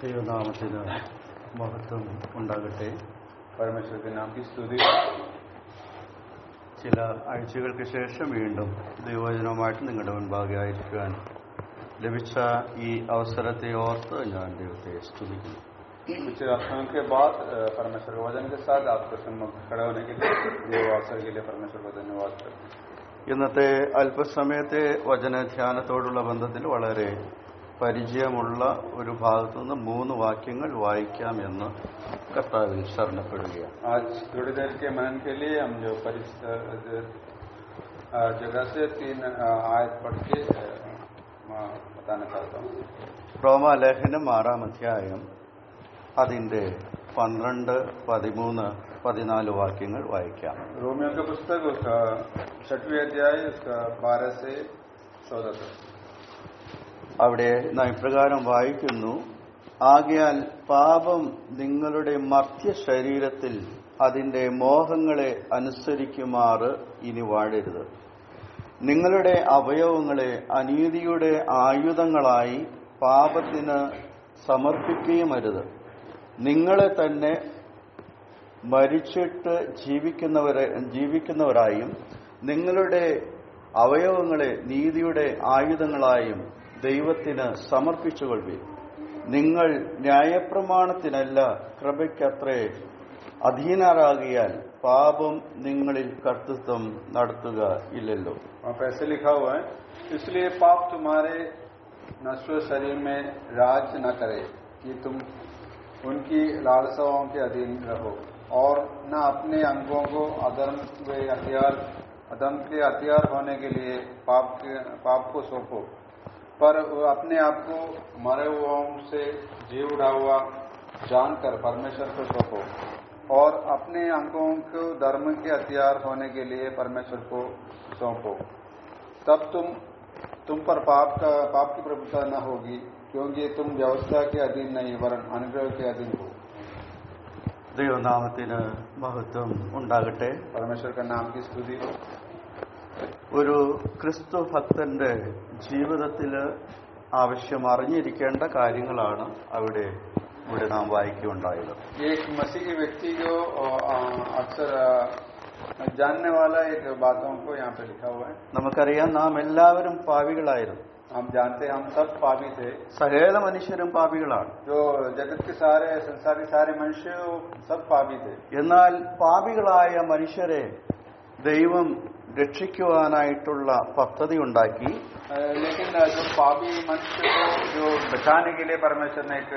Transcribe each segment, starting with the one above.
ദൈവനാമത്തിന് മഹത്വം ഉണ്ടാകട്ടെ. परमेश्वर के नाम की स्तुति। ചില ആഴ്ചകൾക്ക് ശേഷം വീണ്ടും ദൈവവചനവുമായിട്ട് നിങ്ങളുടെ മുൻപാകെ ആയിരിക്കാൻ ലഭിച്ച ഈ അവസരത്തെ ഓർത്ത് ഞാൻ ദൈവത്തെ സ്തുതിക്കുന്നു. कुछ हफ्तों के बाद परमेश्वर के वचन के साथ आपके सम्मुख खड़े होने के लिए देव अवसर के लिए परमेश्वर को धन्यवाद करते हैं. ഇന്നത്തെ അല്പസമയത്തെ വചനധ്യാനത്തോടുള്ള ബന്ധത്തിൽ വളരെ പരിചയമുള്ള ഒരു ഭാഗത്തു നിന്ന് 3 വാക്യങ്ങൾ വായിക്കാം എന്ന് കർത്താവിൽ ശരണപ്പെടുകയാണ്. आज थोड़ी देर के मनन के लिए हम जो परिचित जगह से 3 आयत पढ़ के बताना चाहता हूँ. റോമാലേഖനം 6-ാം അധ്യായം അതിന്റെ 12, 13, 14 വാക്യങ്ങൾ വായിക്കാം. रोमियो की पुस्तक उसका 6वीं अध्याय उसका 12 से 14 तक. അവിടെ നാം ഇപ്രകാരം വായിക്കുന്നു: ആകയാൽ പാപം നിങ്ങളുടെ മർത്യ ശരീരത്തിൽ അതിന്റെ മോഹങ്ങളെ അനുസരിക്കുമാറ് ഇനി വാഴരുത്. നിങ്ങളുടെ അവയവങ്ങളെ അനീതിയുടെ ആയുധങ്ങളായി പാപത്തിന് സമർപ്പിക്കുകയുമരുത്. നിങ്ങളെ തന്നെ മരിച്ചിട്ട് ജീവിക്കുന്നവരായും നിങ്ങളുടെ അവയവങ്ങളെ നീതിയുടെ ആയുധങ്ങളായും ദൈവത്തിന് സമർപ്പിച്ചുകൊള്ളുവിൻ. നിങ്ങൾ ന്യായപ്രമാണത്തിനല്ല കൃപയ്ക്കത്രേ അധീനരാകിയാൽ പാപം നിങ്ങളിൽ കർത്തൃത്വം നടത്തുക ഇല്ലല്ലോ. ऐसे लिखा हुआ है, इसलिए पाप तुम्हारे नश्वर शरीर में राज न करे कि तुम उनकी लालसाओं के अधीन रहो, और न अपने अंगों को अधर्म के हथियार होने के लिए पाप को सौंपो, पर अपने आप को मरे हुओं से जी उठा हुआ जानकर परमेश्वर को सौंपो, और अपने अंगों को धर्म के हथियार होने के लिए परमेश्वर को सौंपो. तब तुम पर पाप की प्रभुता न होगी, क्योंकि तुम व्यवस्था के अधीन नहीं वरन अनुग्रह के अधीन हो. ദൈവനാമത്തിന് മഹത്വം ഉണ്ടാകട്ടെ. परमेश्वर का नाम की स्तुति हो. ഒരു ക്രിസ്തു ഭക്തന്റെ ജീവിതത്തിൽ ആവശ്യം അറിഞ്ഞിരിക്കേണ്ട കാര്യങ്ങളാണ് ഇവിടെ നാം വായിക്കുകയുണ്ടായത്. एक मसीही व्यक्ति जो अक्सर जानने वाला एक बातों को यहाँ पे लिखा हुआ है. നമുക്കറിയാം, നാം എല്ലാവരും പാപികളായിരുന്നു. हम जानते हैं हम सब पापी थे. സകല മനുഷ്യരും പാപികളാണ്. जो जगत के सारे संसार के सारे मनुष्य सब पापी थे. എന്നാൽ പാപികളായ മനുഷ്യരെ ദൈവം രക്ഷിക്കുവാനായിട്ടുള്ള പദ്ധതി ഉണ്ടാക്കി. लेकिन जो पापी मनुष्य को जो बचाने के लिए परमेश्वर ने एक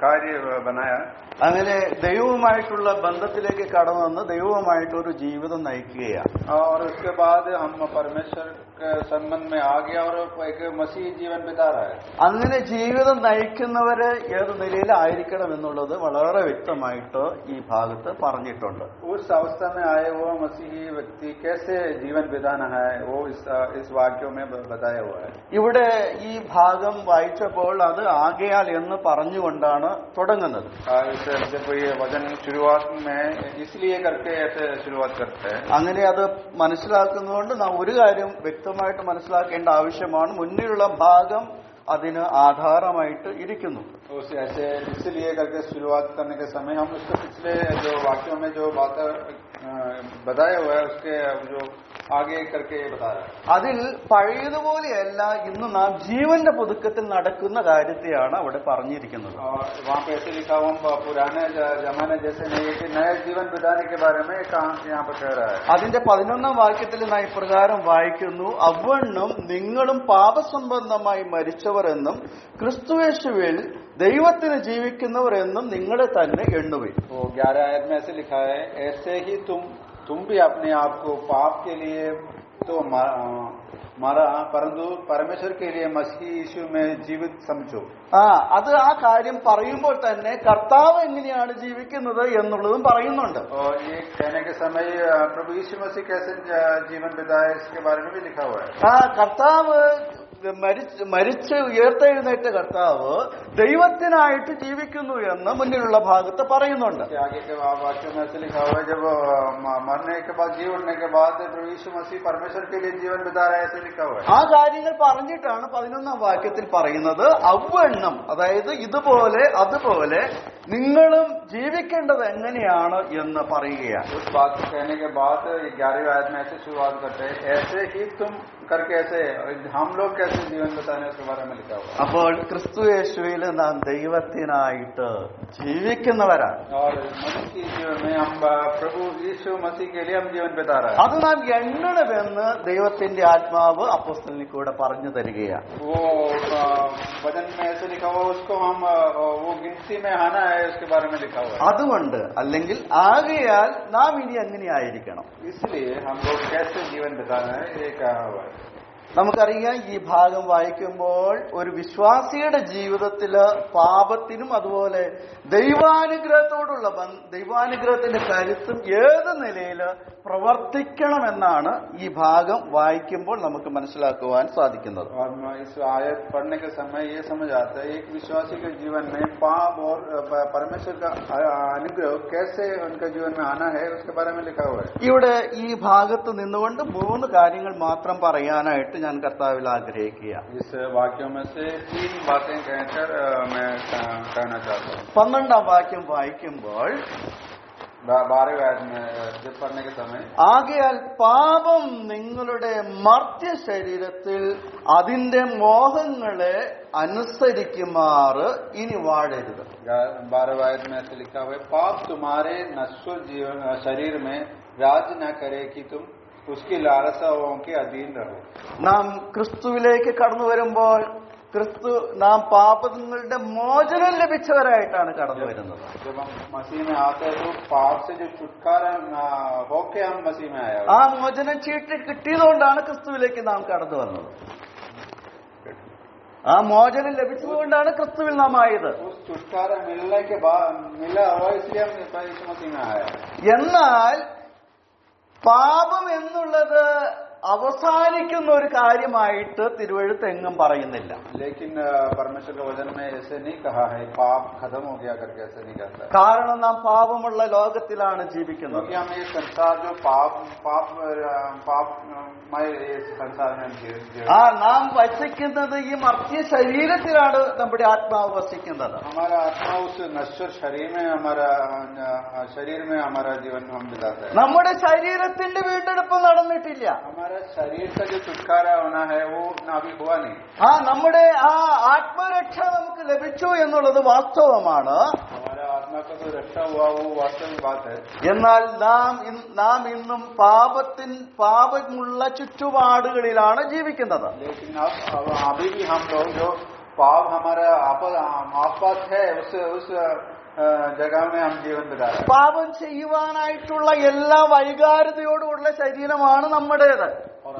कार्य बनाया. അങ്ങനെ ദൈവവുമായിട്ടുള്ള ബന്ധത്തിലേക്ക് കടന്നു വന്ന് ദൈവവുമായിട്ടൊരു ജീവിതം നയിക്കുകയാണ്. और उसके बाद हम परमेश्वर के संबंध में आ गया और एक मसीह जीवन बिता रहा है. അങ്ങനെ ജീവിതം നയിക്കുന്നവര് ഏത് നിലയിലായിരിക്കണം എന്നുള്ളത് വളരെ വ്യക്തമായിട്ട് ഈ ഭാഗത്ത് പറഞ്ഞിട്ടുണ്ട്. उस अवस्था में आए वो मसीही व्यक्ति कैसे जीवन बिताना है वो इस वाक्यों में बताया हुआ है. ഇവിടെ ഈ ഭാഗം വായിച്ചപ്പോൾ അത് ആകയാൽ എന്ന് പറഞ്ഞുകൊണ്ടാണ് തുടങ്ങുന്നത്. जब ये वचन शुरुआत में इसलिए करके ऐसे शुरुआत करते हैं. അങ്ങനെ അത് മനസ്സിലാക്കുന്നതുകൊണ്ട് നാം ഒരു കാര്യം വ്യക്തമായിട്ട് മനസ്സിലാക്കേണ്ട ആവശ്യമാണ്. മുന്നിലുള്ള ഭാഗം അതിന് ആധാരമായിട്ട് ഇരിക്കുന്നു. ऐसे इसलिए करके शुरुआत करने के समय हम उसके पिछले जो वाक्यों में जो बात बताया हुआ है उसके जो आगे करके बता रहा है. അതിൽ പഴയതുപോലെയല്ല ഇന്ന് നാം ജീവന്റെ പുതുക്കത്തിൽ നടക്കുന്ന കാര്യത്തെയാണ് അവിടെ പറഞ്ഞിരിക്കുന്നത്. वहाँ पे ऐसे लिखा हुआ पुराने जमाने जैसे नहीं है कि नए जीवन बिताने के बारे में यहाँ पर कह रहा है. അതിന്റെ 11ാം വാക്യത്തിൽ നാം ഇപ്രകാരം വായിക്കുന്നു: അവണ്ണം നിങ്ങളും പാപസംബന്ധമായി മരിച്ചവർ എന്നും ക്രിസ്തുയേശുവിൽ ദൈവത്തിന് ജീവിക്കുന്നവർ എന്നും നിങ്ങളെ തന്നെ എണ്ണുവിൻ. 11 आयत में ऐसे लिखा है, ऐसे ही तुम भी अपने आप को पाप के लिए तो मारा, परंतु परमेश्वर के लिए मसीह यीशु में जीवित समझो. അത് ആ കാര്യം പറയുമ്പോൾ തന്നെ കർത്താവ് എങ്ങനെയാണ് ജീവിക്കുന്നത് എന്നുള്ളതും പറയുന്നുണ്ട്. और ये कहने के समय प्रभु यीशु मसीह कैसे जीवन बिताए इसके बारे में भी लिखा हुआ है. കർത്താവ് മരിച്ച് ഉയർത്തെഴുന്നേറ്റ കർത്താവ് ദൈവത്തിനായിട്ട് ജീവിക്കുന്നു എന്ന് മുന്നിലുള്ള ഭാഗത്ത് പറയുന്നുണ്ട്. आगे के वाक्यों में ऐसे लिखा हुआ है, जब मरने के बाद जी उठने के बाद प्रभु यीशु मसीह परमेश्वर के लिए जीवन बिता रहा है, ऐसे लिखा हुआ है. ആ കാര്യങ്ങൾ പറഞ്ഞിട്ടാണ് 11ാം വാക്യത്തിൽ പറയുന്നത്, അവണ്ണം, അതായത് ഇതുപോലെ അതുപോലെ നിങ്ങളും ജീവിക്കേണ്ടത് എങ്ങനെയാണ് എന്ന് പറയുകയാണ്. उस बात को कहने के बाद 11वीं आयत में ऐसे शुरुआत करते हैं, ऐसे ही तुम करके ऐसे हम लोग कैसे जीवन बिताने उसके बारे में लिखा हुआ. അപ്പോൾ ക്രിസ്തു യേശുവിൽ നാം ദൈവത്തിനായിട്ട് ജീവിക്കുന്നവരാണ്. और मनुष्य जीवन में हम प्रभु यीशु मसीह के लिए हम जीवन बिता रहे हैं. അത് നാം എണ്ണണമെന്ന് ദൈവത്തിന്റെ ആത്മാവ് അപ്പോസ്തലനിൽ കൂടെ പറഞ്ഞു തരികയാണ്. वो वचन में ऐसे लिखा हुआ, उसको हम वो गिनती में आना है, उसके बारे में लिखा हुआ है. അതുകൊണ്ട് അല്ലെങ്കിൽ ആകയാൽ നാം ഇനി എങ്ങനെയായിരിക്കണം? इसलिए हम लोग कैसे जीवन बिताना है ये कहा हुआ है. നമുക്കറിയാം, ഈ ഭാഗം വായിക്കുമ്പോൾ ഒരു വിശ്വാസിയുടെ ജീവിതത്തില് പാപത്തിനും അതുപോലെ ദൈവാനുഗ്രഹത്തിന്റെ കരുത്തും ഏത് നിലയിൽ പ്രവർത്തിക്കണമെന്നാണ് ഈ ഭാഗം വായിക്കുമ്പോൾ നമുക്ക് മനസ്സിലാക്കുവാൻ സാധിക്കുന്നത്. और इस आयत पढ़ने के समय ये समझ आता है, एक विश्वासी के जीवन में पाप और परमेश्वर का अनुग्रह कैसे उनके जीवन में आना है उसके बारे में लिखा हुआ है. ഇവിടെ ഈ ഭാഗത്ത് നിന്നുകൊണ്ട് 3 കാര്യങ്ങൾ മാത്രം പറയാനായിട്ട് ഞാൻ കർത്താവിൽ ആഗ്രഹിക്കുക. इस वाक्यों में से 3 बातें कहकर मैं कहना चाहता हूँ. 12ാം വാക്യം വായിക്കുമ്പോൾ 12वीं आयत में जब पढ़ने के समय, ആകയാൽ പാപം നിങ്ങളുടെ മർത്യ ശരീരത്തിൽ അതിന്റെ മോഹങ്ങളെ അനുസരിക്കുമാറ് ഇനി വാഴരുത്. 12वीं आयत में ऐसे लिखा हुआ है, पाप तुम्हारे नश्वर जीवन शरीर में राज न करे कि तुम उसकी लालसाओं के अधीन रहो. നാം ക്രിസ്തുവിലേക്ക് കടന്നു വരുമ്പോൾ നാം പാപങ്ങളുടെ മോചനം ലഭിച്ചവരായിട്ടാണ് കടന്നു വരുന്നത്. जब हम मसीह में आते हैं तो पाप से जो छुटकारा होके हम मसीह में आए. ആ മോചനം ചീട്ട് കിട്ടിയതുകൊണ്ടാണ് ക്രിസ്തുവിലേക്ക് നാം കടന്നു വന്നത്. ആ മോചനം ലഭിച്ചതുകൊണ്ടാണ് ക്രിസ്തുവിൽ നാം ആയത്. उस छुटकारा मिलने के बाद मिला हुआ, इसलिए हम यीशु मसीह में आया. എന്നാൽ പാപം എന്നുള്ളത് അവസാനിക്കുന്ന ഒരു കാര്യമായിട്ട് തിരുവെഴുത്ത് എങ്ങും പറയുന്നില്ല. लेकिन परमेश्वर के वचन में ऐसे नहीं कहा है पाप खत्म हो गया करके, ऐसे नहीं कहता है. കാരണം നാം പാപമുള്ള ലോകത്തിലാണ് ജീവിക്കുന്നത്. क्योंकि हम ये संसार जो पापमय संसार में നാം വസിക്കുന്നത് ഈ മർത്യ ശരീരത്തിലാണ് നമ്മുടെ ആത്മാവ് വസിക്കുന്നത്. हमारा आत्मा उस नश्वर शरीर में हमारा जीवन हम बिताते हैं. നമ്മുടെ ശരീരത്തിന്റെ വീണ്ടെടുപ്പ് നടന്നിട്ടില്ല. हमारा शरीर का जो छुटकारा होना है वो अभी हुआ नहीं. നമ്മുടെ ആ ആത്മരക്ഷ നമുക്ക് ലഭിച്ചു എന്നുള്ളത് വാസ്തവമാണ്. हमारा आत्मा का जो रक्षा हुआ वो वास्तविक बात है. എന്നാൽ നാം ഇന്നും പാപമുള്ള ചുറ്റുപാടുകളിലാണ് ജീവിക്കുന്നത്. लेकिन अब अभी भी हम लोग जो पाप हमारा आसपास है उस जगह में हम जीवन बिता रहे हैं. പാപം ചെയ്യുവാനായിട്ടുള്ള എല്ലാ വൈകാരികതയോടുള്ള ശരീരമാണ് നമ്മുടേത്. और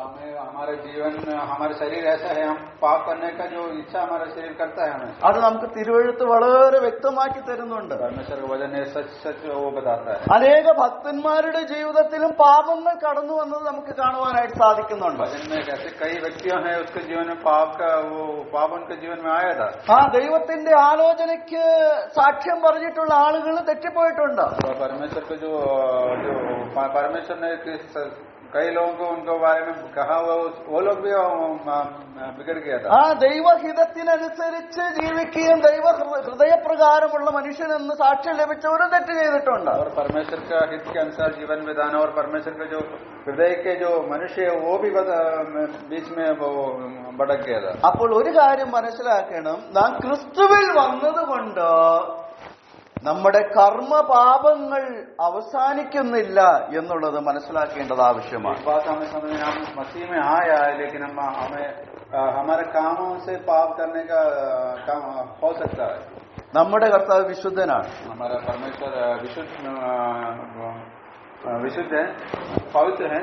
हमारे जीवन हमारे शरीर ऐसा है, हम पाप करने का जो इच्छा हमारा शरीर करता है हमें. അത് നമുക്ക് തിരുവെഴുത്ത് വളരെ വ്യക്തമാക്കി തരുന്നുണ്ട്. परमेश्वर का वचन है सच वो बताता है. അനേക ഭക്തന്മാരുടെ ജീവിതത്തിലും പാപങ്ങൾ കടന്നു വന്നത് നമുക്ക് കാണുവാനായിട്ട് സാധിക്കുന്നുണ്ട്. वचन में ऐसे कई व्यक्तियों हैं उसके जीवन में पाप उनके जीवन में आया था. ദൈവത്തിന്റെ ആലോചനയ്ക്ക് സാക്ഷ്യം പറഞ്ഞിട്ടുള്ള ആളുകൾ തെറ്റിപ്പോയിട്ടുണ്ട്. परमेश्वर को जो परमेश्वर ने कई लोगों को उनके बारे में कहा हुआ वो लोग भी बिगड़ गया था. ദൈവഹിതത്തിനനുസരിച്ച് ജീവിക്കുകയും ദൈവ ഹൃദയപ്രകാരമുള്ള മനുഷ്യനെന്ന് സാക്ഷ്യം ലഭിച്ചവരും തെറ്റ് ചെയ്തിട്ടുണ്ട്. और परमेश्वर का हित के अनुसार जीवन बिताना और परमेश्वर के जो हृदय के जो मनुष्य है वो भी बीच में वो भटक गया था. അപ്പോൾ ഒരു കാര്യം മനസ്സിലാക്കണം, നാം ക്രിസ്തുവിൽ വന്നതുകൊണ്ട് നമ്മുടെ കർമ്മപാപങ്ങൾ അവസാനിക്കുന്നില്ല എന്നുള്ളത് മനസ്സിലാക്കേണ്ടത് ആവശ്യമാണ്. बात हमें समझना, हम मसीह में आया है लेकिन हमें हमारे कामों से पाप करने का काम हो सकता है. നമ്മുടെ കർത്താവ് വിശുദ്ധനാണ്. हमारा परमेश्वर विशुद्ध है, पवित्र है.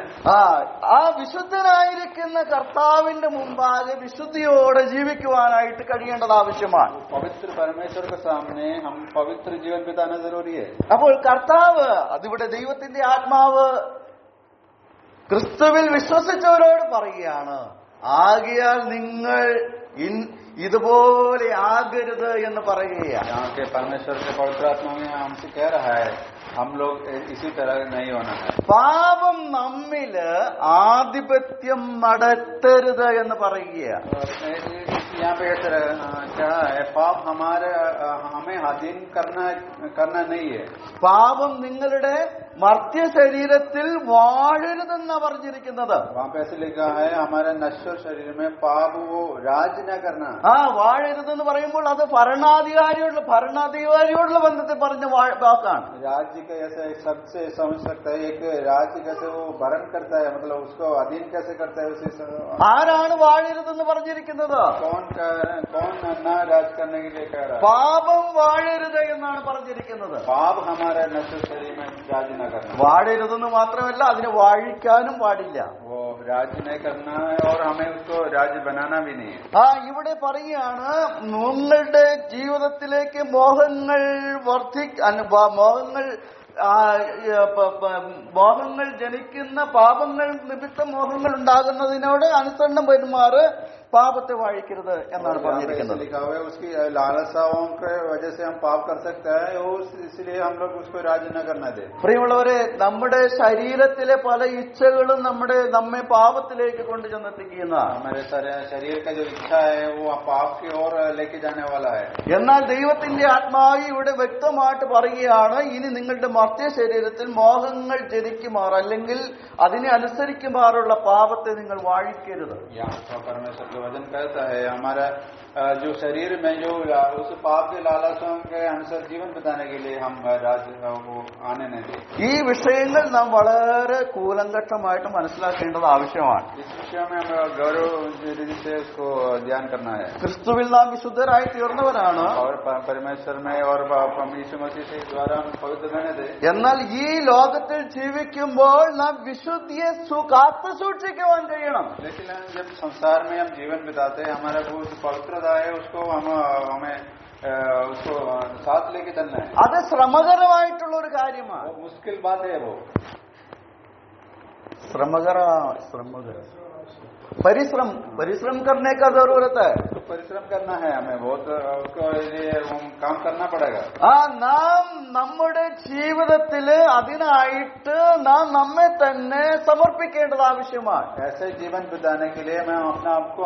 ആ വിശുദ്ധനായിരിക്കുന്ന കർത്താവിന്റെ മുമ്പാകെ വിശുദ്ധിയോടെ ജീവിക്കുവാനായിട്ട് കഴിയേണ്ടത് ആവശ്യമാണ്. पवित्र परमेश्वर के सामने हम पवित्र जीवन बिताना जरूरी है. അപ്പോൾ കർത്താവ്, അതിവിടെ ദൈവത്തിന്റെ ആത്മാവ് ക്രിസ്തുവിൽ വിശ്വസിച്ചവരോട് പറയുകയാണ്, ആകയാൽ നിങ്ങൾ ഇതുപോലെ ആകരുത് എന്ന് പറയുകയാണ്. यहाँ के परमेश्वर के पवित्र आत्मा में हमसे कह रहा है हम लोग इसी तरह नहीं होना है. പാപം നമ്മില് ആധിപത്യം നടത്തരുത് എന്ന് പറയുകയാണ്. यहाँ पे क्या है, पाप हमें अधीन करना नहीं है. പാപം നിങ്ങളുടെ മർത്യ ശരീരത്തിൽ വാഴരുതെന്നാ പറഞ്ഞിരിക്കുന്നത്. वहाँ पे ऐसे लिखा है हमारे नश्वर शरीर में पाप वो राज न करना. വാഴരുതെന്ന് പറയുമ്പോൾ അത് ഭരണാധികാരിയോടുള്ള ബന്ധത്തിൽ പറഞ്ഞ വാക്കാണ്. राज्य का ऐसे शब्द से समझ सकता है, एक राज्य कैसे वो भरण करता है, मतलब उसको अधीन कैसे करता है उसी. ആരാണ് വാഴരുതെന്ന് പറഞ്ഞിരിക്കുന്നത്? कौन न राज करने के लिए कह रहा है? പാപം വാഴരുത് എന്നാണ് പറഞ്ഞിരിക്കുന്നത്. पाप हमारे नश्वर शरीर में राज न करना. വാഴരുതെന്ന് മാത്രമല്ല, അതിനെ വാഴിക്കാനും പാടില്ല. वो राज्य नहीं करना है और हमें उसको राज्य बनाना भी नहीं है. ഇവിടെ പറയുകയാണ്, നിങ്ങളുടെ ജീവിതത്തിലേക്ക് മോഹങ്ങൾ മോഹങ്ങൾ ജനിക്കുന്ന പാപങ്ങൾ നിമിത്തം മോഹങ്ങൾ ഉണ്ടാകുന്നതിനോട് അനുസരണം പെരുമാറ്, പാപത്തെ വാഴിക്കരുത് എന്നാണ് പറഞ്ഞിരിക്കുന്നത്. उसकी लालसाओं के वजह से हम पाप कर सकते हैं, इसलिए हम लोग उसको राज्य न करना दे. പ്രിയമുള്ളവരെ, നമ്മുടെ ശരീരത്തിലെ പല ഇച്ഛകളും നമ്മെ പാപത്തിലേക്ക് കൊണ്ടുചെന്നെത്തിക്കുന്ന, हमारे शरीर का जो इच्छा है वो पाप की ओर लेके जाने वाला है. എന്നാൽ ദൈവത്തിന്റെ ആത്മാവ് ഇവിടെ വ്യക്തമായിട്ട് പറയുകയാണ്, ഇനി നിങ്ങളുടെ മർത്യ ശരീരത്തിൽ മോഹങ്ങൾ ജനിക്കുമാർ അല്ലെങ്കിൽ അതിനെ അനുസരിക്കുമാറുള്ള പാപത്തെ നിങ്ങൾ വാഴിക്കരുത്. परमेश्वर जो वचन कहता है हमारा जो शरीर में जो उस पाप के लालसाओं के अनुसार जीवन बिताने के लिए हम राज्य वो आने नहीं दें. ഈ വിഷയങ്ങൾ നാം വളരെ കൂലങ്കഷമായിട്ട് മനസ്സിലാക്കേണ്ടത് ആവശ്യമാണ്. इस विषय में हमें गौरव रीति से उसको ध्यान करना है. ക്രിസ്തുവിൽ നാം വിശുദ്ധരായി തീർന്നവരാണ്. और परमेश्वर में और यीशु मसीह के द्वारा हम पवित्र बने थे. എന്നാൽ ഈ ലോകത്തിൽ ജീവിക്കുമ്പോൾ നാം വിശുദ്ധിയെ കാത്തു സൂക്ഷിക്കുവാൻ കഴിയണം. लेकिन जब संसार में हम जीवन बिताते हैं, हमारा वो जो पवित्रता है उसको हमें उसको साथ लेके चलना है. അത് ശ്രമകരമായിട്ടുള്ള ഒരു കാര്യമാണ്. वो मुश्किल बात है. वो ശ്രമകര परिश्रम करने का जरूरत है. तो परिश्रम करना है हमें बहुत, उसको लिए काम करना पड़ेगा. നാം നമ്മുടെ ജീവിതത്തില് അതിനായിട്ട് നാം നമ്മെ തന്നെ സമർപ്പിക്കേണ്ടത് ആവശ്യമാണ്. ऐसे जीवन बिताने के लिए मैं अपने आप को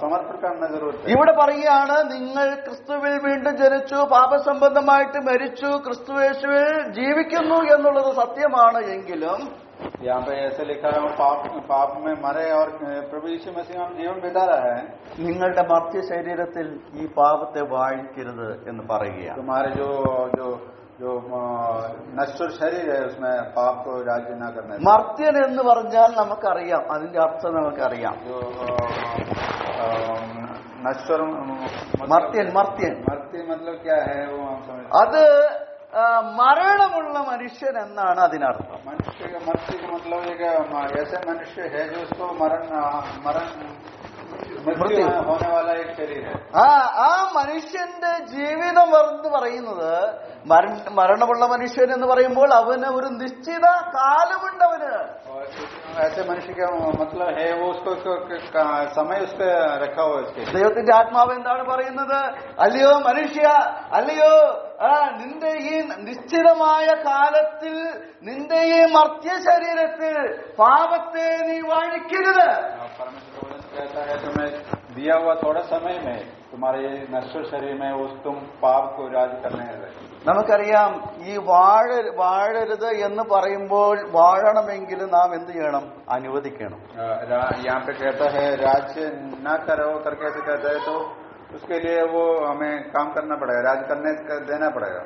समर्पण करना जरूरत है. ഇവിടെ പറയുകയാണ്, നിങ്ങൾ ക്രിസ്തുവിൽ വീണ്ടും ജനിച്ചു, പാപസംബന്ധമായിട്ട് മരിച്ചു, ക്രിസ്തുയേശുവിൽ ജീവിക്കുന്നു എന്നുള്ളത് സത്യമാണ്. എങ്കിലും यहाँ पे ऐसे लिखा है पाप में मरे और प्रभु यीशु मसीह हम जीवन बिता रहा है. നിങ്ങളുടെ മർത്യ ശരീരത്തിൽ ഈ പാപത്തെ വാഴിക്കരുത് എന്ന് പറയുകയാണ്. तुम्हारे जो नश्वर शरीर है उसमें पाप को राज्य न करना. മർത്യൻ എന്ന് പറഞ്ഞാൽ നമുക്കറിയാം, അതിന്റെ അർത്ഥം നമുക്കറിയാം. जो नश्वर മർത്യൻ मतलब क्या है वो हम समझ. അത് മരണമുള്ള മനുഷ്യൻ എന്നാണ് അതിനർത്ഥം. मनुष्य का मतलब एक ऐसे मनुष्य है जो उसको मृत्यु होने वाला एक शरीर है. ആ മനുഷ്യന്റെ ജീവിതം എന്ന് പറയുന്നത്, മരണമുള്ള മനുഷ്യൻ എന്ന് പറയുമ്പോൾ അവന് ഒരു നിശ്ചിത കാലമുണ്ട്. അവന് ऐसे मनुष्य का मतलब है वो उसको समय उसका रखा हुआ है. ദൈവത്തിന്റെ ആത്മാവ് എന്താണ് പറയുന്നത്? അല്ലയോ മനുഷ്യ, അല്ലയോ നിന്റെ ഈ നിശ്ചിതമായ കാലത്തിൽ, നിന്റെ ഈ മർത്യ ശരീരത്തിൽ പാപത്തെ നീ വാഴിക്കരുത്. कहता है तुम्हें दिया हुआ थोड़ा समय में तुम्हारे नश्वर शरीर में तुम पाप को राज करने है. നമുക്കറിയാം, ഈ വാഴരുത് എന്ന് പറയുമ്പോൾ വാഴണമെങ്കിൽ നാം എന്ത് ചെയ്യണം? അനുവദിക്കണം. यहाँ पे कहता है राज्य न करो करके ऐसे कहता है, तो उसके लिए वो हमें काम करना पड़ेगा, राज करने देना पड़ेगा.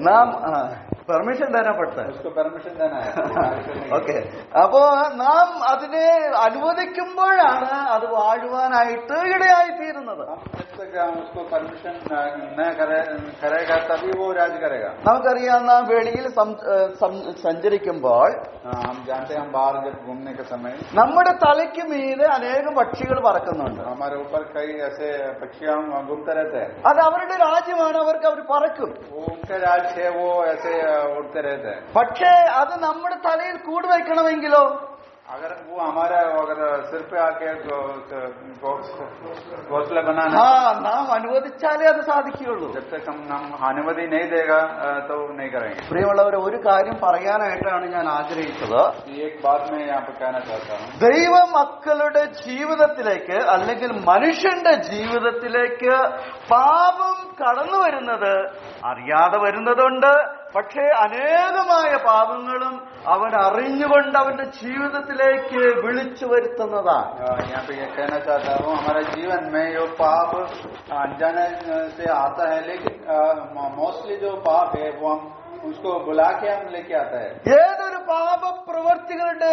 നാം പെർമിഷൻ തരപ്പെട്ടെ उसको परमिशन देना है. ഓക്കെ. അപ്പോ നാം അതിനെ അനുവദിക്കുമ്പോഴാണ് അത് വാഴുവാനായിട്ട് ഇടയായി തീരുന്നത്. उसको परमिशन न करेगा तभी वो राज करेगा. നമുക്കറിയാം, നാം വെളിയിൽ സഞ്ചരിക്കുമ്പോൾ हम जानते हैं हम बाहर जब घूमने के समय നമ്മുടെ തലയ്ക്ക് മീതെ അനേകം പക്ഷികൾ പറക്കുന്നുണ്ട്. हमारे ऊपर कई ऐसे पक्षियां घूमते रहते हैं. അത് അവരുടെ രാജ്യമാണ്, അവർ പറക്കും. वो उनका राज है, वो ऐसे उड़ते रहते हैं. പക്ഷേ അത് നമ്മുടെ തലയിൽ കൂട് വയ്ക്കണമെങ്കിലോ अगर वो हमारा अगर सिर पे आके घोंसला बनाना നാം അനുവദിച്ചാലേ അത് സാധിക്കുകയുള്ളൂ. जब तक हम अनुमति नहीं देगा तो नहीं करेंगे. പ്രിയമുള്ളവരെ, ഒരു കാര്യം പറയാനായിട്ടാണ് ഞാൻ ആഗ്രഹിച്ചത്. एक बात मैं यहाँ पे कहना चाहता हूँ. ദൈവ മക്കളുടെ ജീവിതത്തിലേക്ക് അല്ലെങ്കിൽ മനുഷ്യന്റെ ജീവിതത്തിലേക്ക് പാപം കടന്നു വരുന്നത് അറിയാതെ വരുന്നതുണ്ട്. പക്ഷേ അനേകമായ പാപങ്ങളും അവൻ അറിഞ്ഞുകൊണ്ട് അവന്റെ ജീവിതത്തിലേക്ക് വിളിച്ചു വരുത്തുന്നതാണ്. यहाँ पे ये कहना चाहता हूँ, हमारे जीवन में जो पाप अनजाने से आता है, लेकिन मोस्टली जो पाप है वो हम उसको बुला के हम लेके आता है. ഏതൊരു പാപപ്രവർത്തികളുടെ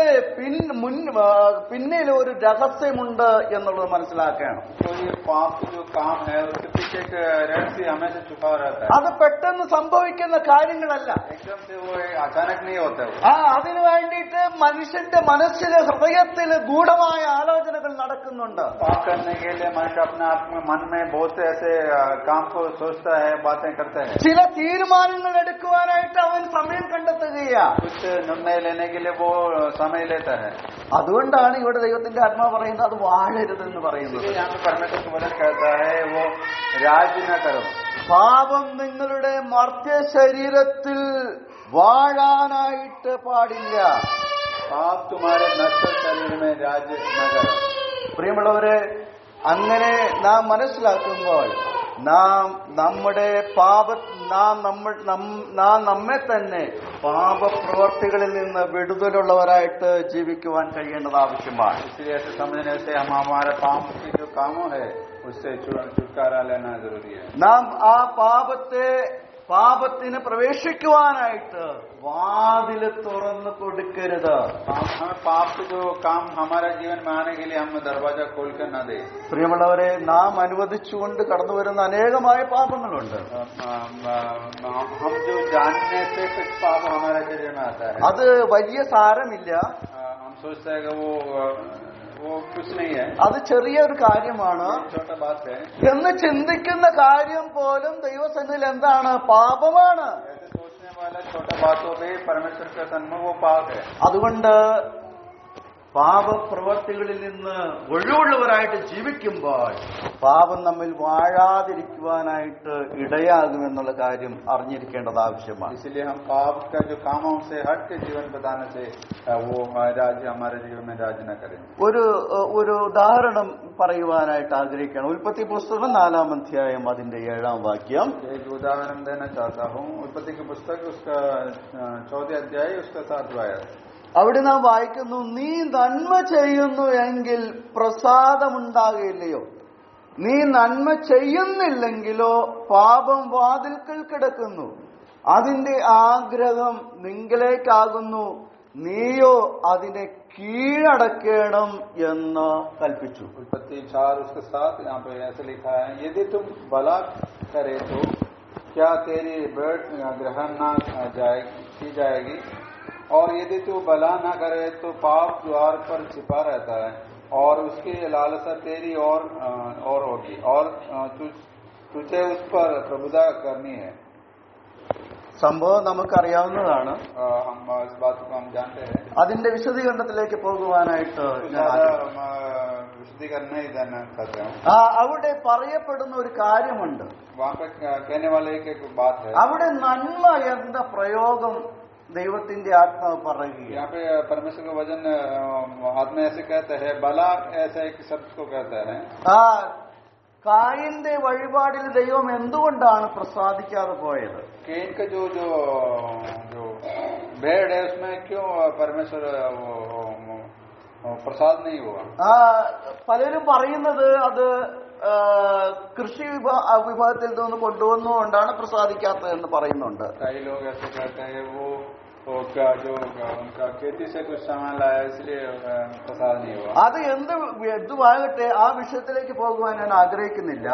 പിന്നിൽ ഒരു രഹസ്യമുണ്ട് എന്നുള്ളത് മനസ്സിലാക്കണം. तो ये पाप जो काम है उसके पीछे एक रहस्य हमेशा छुपा रहता है. അത് പെട്ടെന്ന് സംഭവിക്കുന്ന കാര്യങ്ങളല്ല. एकदम से वो अचानक नहीं होता है. അതിനു വേണ്ടിയിട്ട് മനുഷ്യന്റെ മനസ്സില് ഹൃദയത്തില് ഗൂഢമായ ആലോചനകൾ നടക്കുന്നുണ്ട്. पाप करने के लिए मनुष्य अपने आप में मन में बहुत से ऐसे काम को सोचता है, बातें करते हैं. ചില തീരുമാനങ്ങൾ എടുക്കുവാനായിട്ട് അവൻ സമയം കണ്ടെത്തുകയാണ്. कुछ निर्णय लेने के लिए वो समय लेता है. അതുകൊണ്ടാണ് ഇവിടെ ദൈവത്തിന്റെ ആത്മാവ് പറയുന്നത് അത് വാഴരുതെന്ന് പറയുന്നത്. यहाँ पे परमेश्वर का वचन कहता है वो राज न करो. പാപം നിങ്ങളുടെ മർത്യ ശരീരത്തിൽ വാഴാനായിട്ട് പാടില്ല. पाप तुम्हारे नश्वर शरीर में राज न करो. പ്രിയമുള്ളവരെ, അങ്ങനെ നാം മനസ്സിലാക്കുമ്പോൾ നാം നമ്മുടെ നാം നമ്മെ തന്നെ പാപപ്രവർത്തികളിൽ നിന്ന് വിടുതലുള്ളവരായിട്ട് ജീവിക്കുവാൻ കഴിയേണ്ടത് ആവശ്യമാണ്. इसलिए ऐसे समझने से हम हमारे पाप के जो कामों है उससे छुटकारा लेना जरूरी है. നാം ആ പാപത്തിന് പ്രവേശിക്കുവാനായിട്ട് വാതില് തുറന്നു കൊടുക്കരുത്. हमें पाप के जो काम हमारे जीवन में आने के लिए हम दरवाजा खोल कर न दे. പ്രിയമുള്ളവരെ, നാം അനുവദിച്ചുകൊണ്ട് കടന്നു വരുന്ന അനേകമായ പാപങ്ങളുണ്ട്. हम जो जानने से कुछ पाप हमारे शरीर में आता है, അത് വലിയ സാരമില്ല. हम सोचते हैं कि वो कुछ नहीं है, അത് ചെറിയൊരു കാര്യമാണ് छोटा बात है എന്ന് ചിന്തിക്കുന്ന കാര്യം പോലും ദൈവസന്നിധിയിൽ എന്താണ്? പാപമാണ്. ऐसे सोचने वाला छोटा बातों पे परमेश्वर के सन्मुख वो पाप है. അതുകൊണ്ട് പാപപ്രവർത്തികളിൽ നിന്ന് ഒഴിവുള്ളവരായിട്ട് ജീവിക്കുമ്പോൾ പാപം നമ്മിൽ വാഴാതിരിക്കുവാനായിട്ട് ഇടയാകുമെന്നുള്ള കാര്യം അറിഞ്ഞിരിക്കേണ്ടത് ആവശ്യമാണ്. इसलिए हम पाप का जो कामों से हट के जीवन बताने से वो राज्य हमारे जीवन में राज न करें. ഒരു ഉദാഹരണം പറയുവാനായിട്ട് ആഗ്രഹിക്കണം. ഉൽപ്പത്തി പുസ്തകം 4-ാം അധ്യായം അതിന്റെ 7-ാം വാക്യം. एक उदाहरण देना चाहता हूँ. उत्पत्ति की पुस्तक उसका 14 अध्याय उसका 7वां आयत. അവിടെ നാം വായിക്കുന്നു, നീ നന്മ ചെയ്യുന്നു എങ്കിൽ പ്രസാദമുണ്ടാകില്ലയോ? നീ നന്മ ചെയ്യുന്നില്ലെങ്കിലോ പാപം വാതിൽക്കൽ കിടക്കുന്നു, അതിന്റെ ആഗ്രഹം നിങ്കലേക്കാകുന്നു, നീയോ അതിനെ കീഴടക്കണം എന്ന് കൽപ്പിച്ചു. उत्पत्ति 4 उसके 7 यहाँ पे ऐसे लिखा है, यदि तुम भला करे तो क्या तेरी भेंट ग्रहण न की जाएगी, और यदि तू भला न करे तो पाप द्वार पर छिपा रहता है और उसकी लालसा तेरी और होगी और तुझे उस पर प्रभुता करनी है. സംഭവം നമുക്കറിയാവുന്നതാണ്. हम इस बात को हम जानते हैं. അതിന്റെ വിശദീകരണത്തിലേക്ക് പോകുവാനായിട്ട് विशदीकरण नहीं देना चाहते हैं. അവിടെ പറയപ്പെടുന്ന ഒരു കാര്യമുണ്ട്. वहाँ पे कहने वाले एक बात है. അവിടെ നന്മ എന്ന പ്രയോഗം ദൈവത്തിന്റെ ആത്മാവ് പറയുക. यहाँ पे परमेश्वर का वचन आत्मा ऐसे कहता है, भला ऐसा एक शब्द को कहता है. കായിന്റെ വഴിപാടിൽ ദൈവം എന്തുകൊണ്ടാണ് പ്രസാദിക്കാതെ പോയത്? केन का जो जो जो भेड़ है उसमें क्यों परमेश्वर प्रसाद नहीं हुआ? പലരും പറയുന്നത് അത് കൃഷി വിഭാഗത്തിൽ നിന്ന് കൊണ്ടുവന്നുകൊണ്ടാണ് പ്രസാദിക്കാത്തത് എന്ന് പറയുന്നുണ്ട്. कई लोग ऐसे कहते हैं वो क्या जो उनका खेती से कुछ सामान लाया इसलिए प्रसाद नहीं हुआ. അത് എന്തുമാകട്ടെ, ആ വിഷയത്തിലേക്ക് പോകുവാൻ ഞാൻ ആഗ്രഹിക്കുന്നില്ല.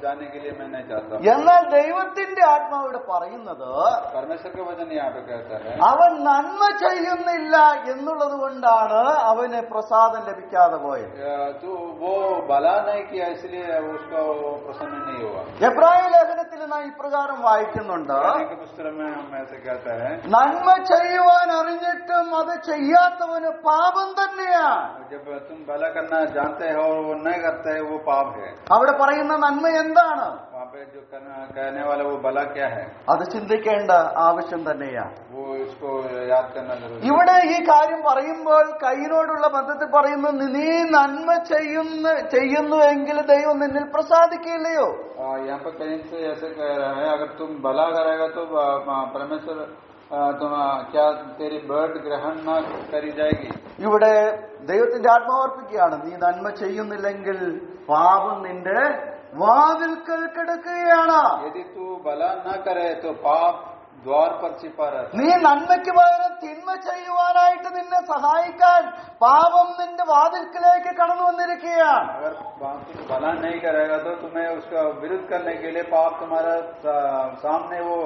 जानने के लिए मैं नहीं चाहता. എന്നാൽ ദൈവത്തിന്റെ ആത്മാവ് ഇവിടെ പറയുന്നത്, परमेश्वर का वचन यहाँ पे कहता है, അവൻ നന്മ ചെയ്യുന്നില്ല എന്നുള്ളത് കൊണ്ടാണ് അവന് പ്രസാദം ലഭിക്കാതെ പോയത്. तो वो भला नहीं किया इसलिए उसको प्रसन्न नहीं हुआ. എബ്രായ ലേഖനത്തിൽ നാം ഇപ്രകാരം വായിക്കുന്നുണ്ട്, पुस्तक में हम ऐसे कहता है, നന്മ ചെയ്യുവാൻ അറിഞ്ഞിട്ടും അത് ചെയ്യാത്തവന് പാപം തന്നെയാണ്. जब तुम भला करना जानते हो और वो नहीं करते वो पाप है. അവിടെ പറയുന്ന നന്മ എന്താണ്? वहाँ पे जो कहने वाला वो भला क्या है അത് ചിന്തിക്കേണ്ട ആവശ്യം തന്നെയാണ്. वो इसको याद करना जरूरी है. ഇവിടെ ഈ കാര്യം പറയുമ്പോൾ കയ്യിനോടുള്ള ബന്ധത്തിൽ പറയുന്നു, നീ നന്മ ചെയ്യുന്നുവെങ്കിൽ ദൈവം നിന്നിൽ പ്രസാദിക്കില്ലയോ? यहाँ पर कहीं से ऐसे कह रहा है अगर तुम भला करेगा तो परमेश्वर तुम क्या तेरी बर्ड ग्रहण न करी जाएगी. ഇവിടെ ദൈവത്തിന്റെ ആത്മാവർപ്പിക്കുകയാണ്, നീ നന്മ ചെയ്യുന്നില്ലെങ്കിൽ പാപം നിന്റെ വാതിൽക്കൽ കിടക്കുകയാണ്. यदि तू भला न करे तो पाप द्वार पर छिपा रहता है. നീ നന്മയ്ക്ക് പകരം തിന്മ ചെയ്യുവാനായിട്ട് നിന്നെ സഹായിക്കാൻ പാപം നിന്റെ വാതിൽക്കലേക്ക് കടന്നു വന്നിരിക്കുകയാണ്. अगर तुम भला नहीं करेगा तो तुम्हें उसका विरुद्ध करने के लिए पाप तुम्हारा सामने वो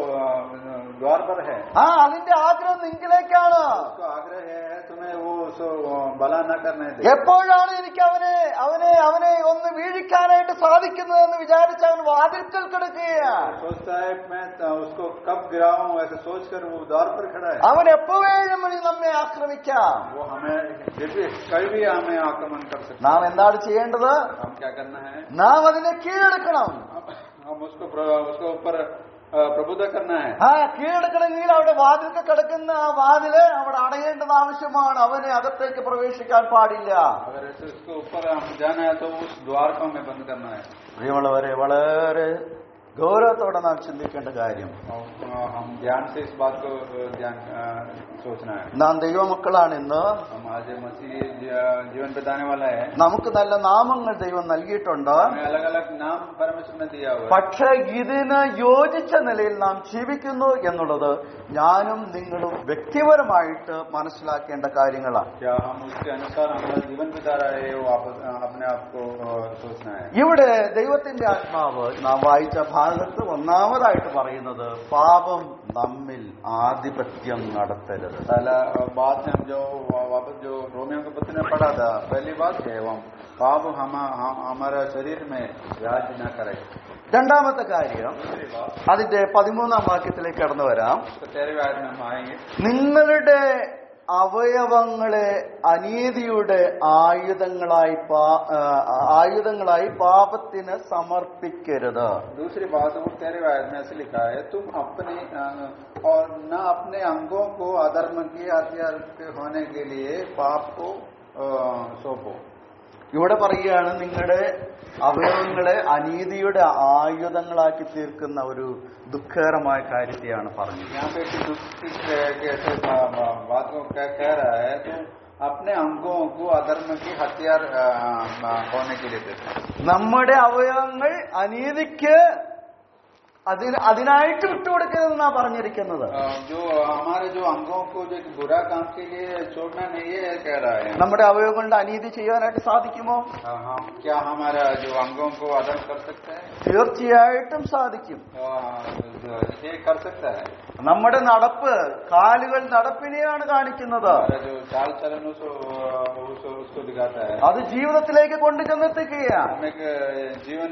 द्वार पर है. അതിന്റെ ആഗ്രഹം നിങ്ങളിലേക്കാണ്. उसका आग्रह है तुम्हें वो भला न करने दे. എപ്പോഴാണ് എനിക്ക് അവനെ ഒന്ന് വീഴിക്കാനായിട്ട് സാധിക്കുന്നതെന്ന് വിചാരിച്ച് അവൻ വാതിൽക്കൽ കിടക്കുകയാണ്. सोचता है मैं उसको कब गिराऊं ऐसे सोचकर वो द्वार पर खड़ा है. അവൻ എപ്പോഴും നമ്മെ ആക്രമിക്കാം. वो हमें कभी भी हमें आक्रमण कर सकते. നാം എന്താണ് ചെയ്യേണ്ടത്? हम क्या करना है? നാം അതിനെ കീഴടക്കണം. हम उसको ऊपर प्रबुद्ध करना है. കീഴടക്കണമെങ്കിൽ അവിടെ വാതിൽക്ക് കിടക്കുന്ന ആ വാതില് അവിടെ അടയേണ്ടത് ആവശ്യമാണ്. അവനെ അകത്തേക്ക് പ്രവേശിക്കാൻ പാടില്ല. अगर ऐसे उसके ऊपर हम जाना है तो उस द्वार को हमें बंद करना है. പ്രിയമുള്ളവരെ, വളരെ ഗൗരവത്തോടെ നാം ചിന്തിക്കേണ്ട കാര്യം, हम ध्यान से इस बात को सोचना है. നാം ദൈവമക്കളാണ്. ഇന്ന് हम आज मसीह जीवन बिताने वाला है. നമുക്ക് നല്ല നാമങ്ങൾ ദൈവം നൽകിയിട്ടുണ്ട്. हमें अलग अलग नाम परमेश्वर ने दिया हुआ है. പക്ഷെ ഇതിന് യോജിച്ച നിലയിൽ നാം ജീവിക്കുന്നു എന്നുള്ളത് ഞാനും നിങ്ങളും വ്യക്തിപരമായിട്ട് മനസ്സിലാക്കേണ്ട കാര്യങ്ങളാണ്. क्या हम उसके अनुसार हमारा जीवन बिता रहे हैं वो अपने आप को सोचना है. ഇവിടെ ദൈവത്തിന്റെ ആത്മാവ് നാം വായിച്ച ഭാഗത്ത് ഒന്നാമതായിട്ട് പറയുന്നത് പാപം നമ്മിൽ ആധിപത്യം നടത്തരുത്. पहला बात है जो वापस जो रोमियो के पत्र में पढ़ा था, पहली बात है हम पाप हमारा शरीर में राज न करे. രണ്ടാമത്തെ കാര്യം, അതിന്റെ 13-ാം വാക്യത്തിലേക്ക് കടന്നു വരാം. 13वीं आयत में हम आएंगे. നിങ്ങളുടെ അവയവങ്ങളെ അനീതിയുടെ ആയുധങ്ങളായി പാപത്തിന് സമർപ്പിക്കരുത്. दूसरी बात वो 13वीं आयत में ऐसे लिखा है, तुम अपने और न अपने अंगों को अधर्म के हथियार होने के लिए पाप को सौंपो. ഇവിടെ പറയുകയാണ്, നിങ്ങളുടെ അവയവങ്ങളെ അനീതിയുടെ ആയുധങ്ങളാക്കി തീർക്കുന്ന ഒരു ദുഃഖകരമായ കാര്യത്തെയാണ് പറഞ്ഞത്. यहाँ पे दुख कैसे बात को कह रहा है, तो अपने अंगों को अधर्म के हथियार होने के लिए देते. നമ്മുടെ അവയവങ്ങൾ അനീതിക്ക് അതിനായിട്ട് വിട്ടുകൊടുക്കരുതെന്നാ പറഞ്ഞിരിക്കുന്നത്. जो हमारे जो अंगों को जो बुरा काम के लिए छोड़ना नहीं है कह रहा है. നമ്മുടെ അവയവങ്ങളുടെ അനീതി ചെയ്യാനായിട്ട് സാധിക്കുമോ? क्या हमारा जो अंगों को अधर्म कर सकता है? തീർച്ചയായിട്ടും സാധിക്കും. ये कर सकता है. നമ്മുടെ നടപ്പ്, കാലുകൾ നടപ്പിനെയാണ് കാണിക്കുന്നത്. जो चाल चलन उसको दिखाता है. അത് ജീവിതത്തിലേക്ക് കൊണ്ടുചെന്നെത്തിക്കുകയാണ്. एक जीवन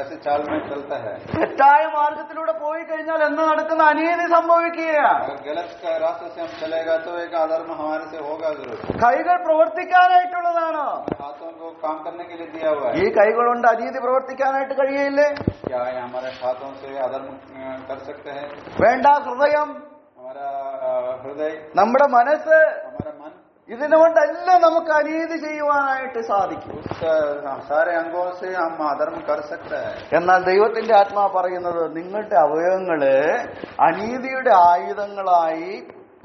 ऐसे चाल में चलता है. തെറ്റായ മാർഗത്തിലൂടെ പോയി കഴിഞ്ഞാൽ എന്ന് നടക്കുന്ന അനീതി സംഭവിക്കുകയാണ്. गलत रास्ते से हम चलेगा तो एक अधर्म हमारे से होगा जरूर. കൈകൾ പ്രവർത്തിക്കാനായിട്ടുള്ളതാണ്. हाथों को काम करने के लिए दिया हुआ है. ഈ കൈകൾ കൊണ്ട് അനീതി പ്രവർത്തിക്കാനായിട്ട് കഴിയില്ലേ? क्या हमारे हाथों से अधर्म कर सकते हैं? വേണ്ട. ഹൃദയം, हमारा हृदय, നമ്മുടെ മനസ്സ്, हमारा मन, ഇതിനുകൊണ്ടെല്ലാം നമുക്ക് അനീതി ചെയ്യുവാനായിട്ട് സാധിക്കും. उस सारे अंगों से हम अधर्म कर सकते हैं. എന്നാൽ ദൈവത്തിന്റെ ആത്മാവ് പറയുന്നത്, നിങ്ങളുടെ അവയവങ്ങളെ അനീതിയുടെ ആയുധങ്ങളായി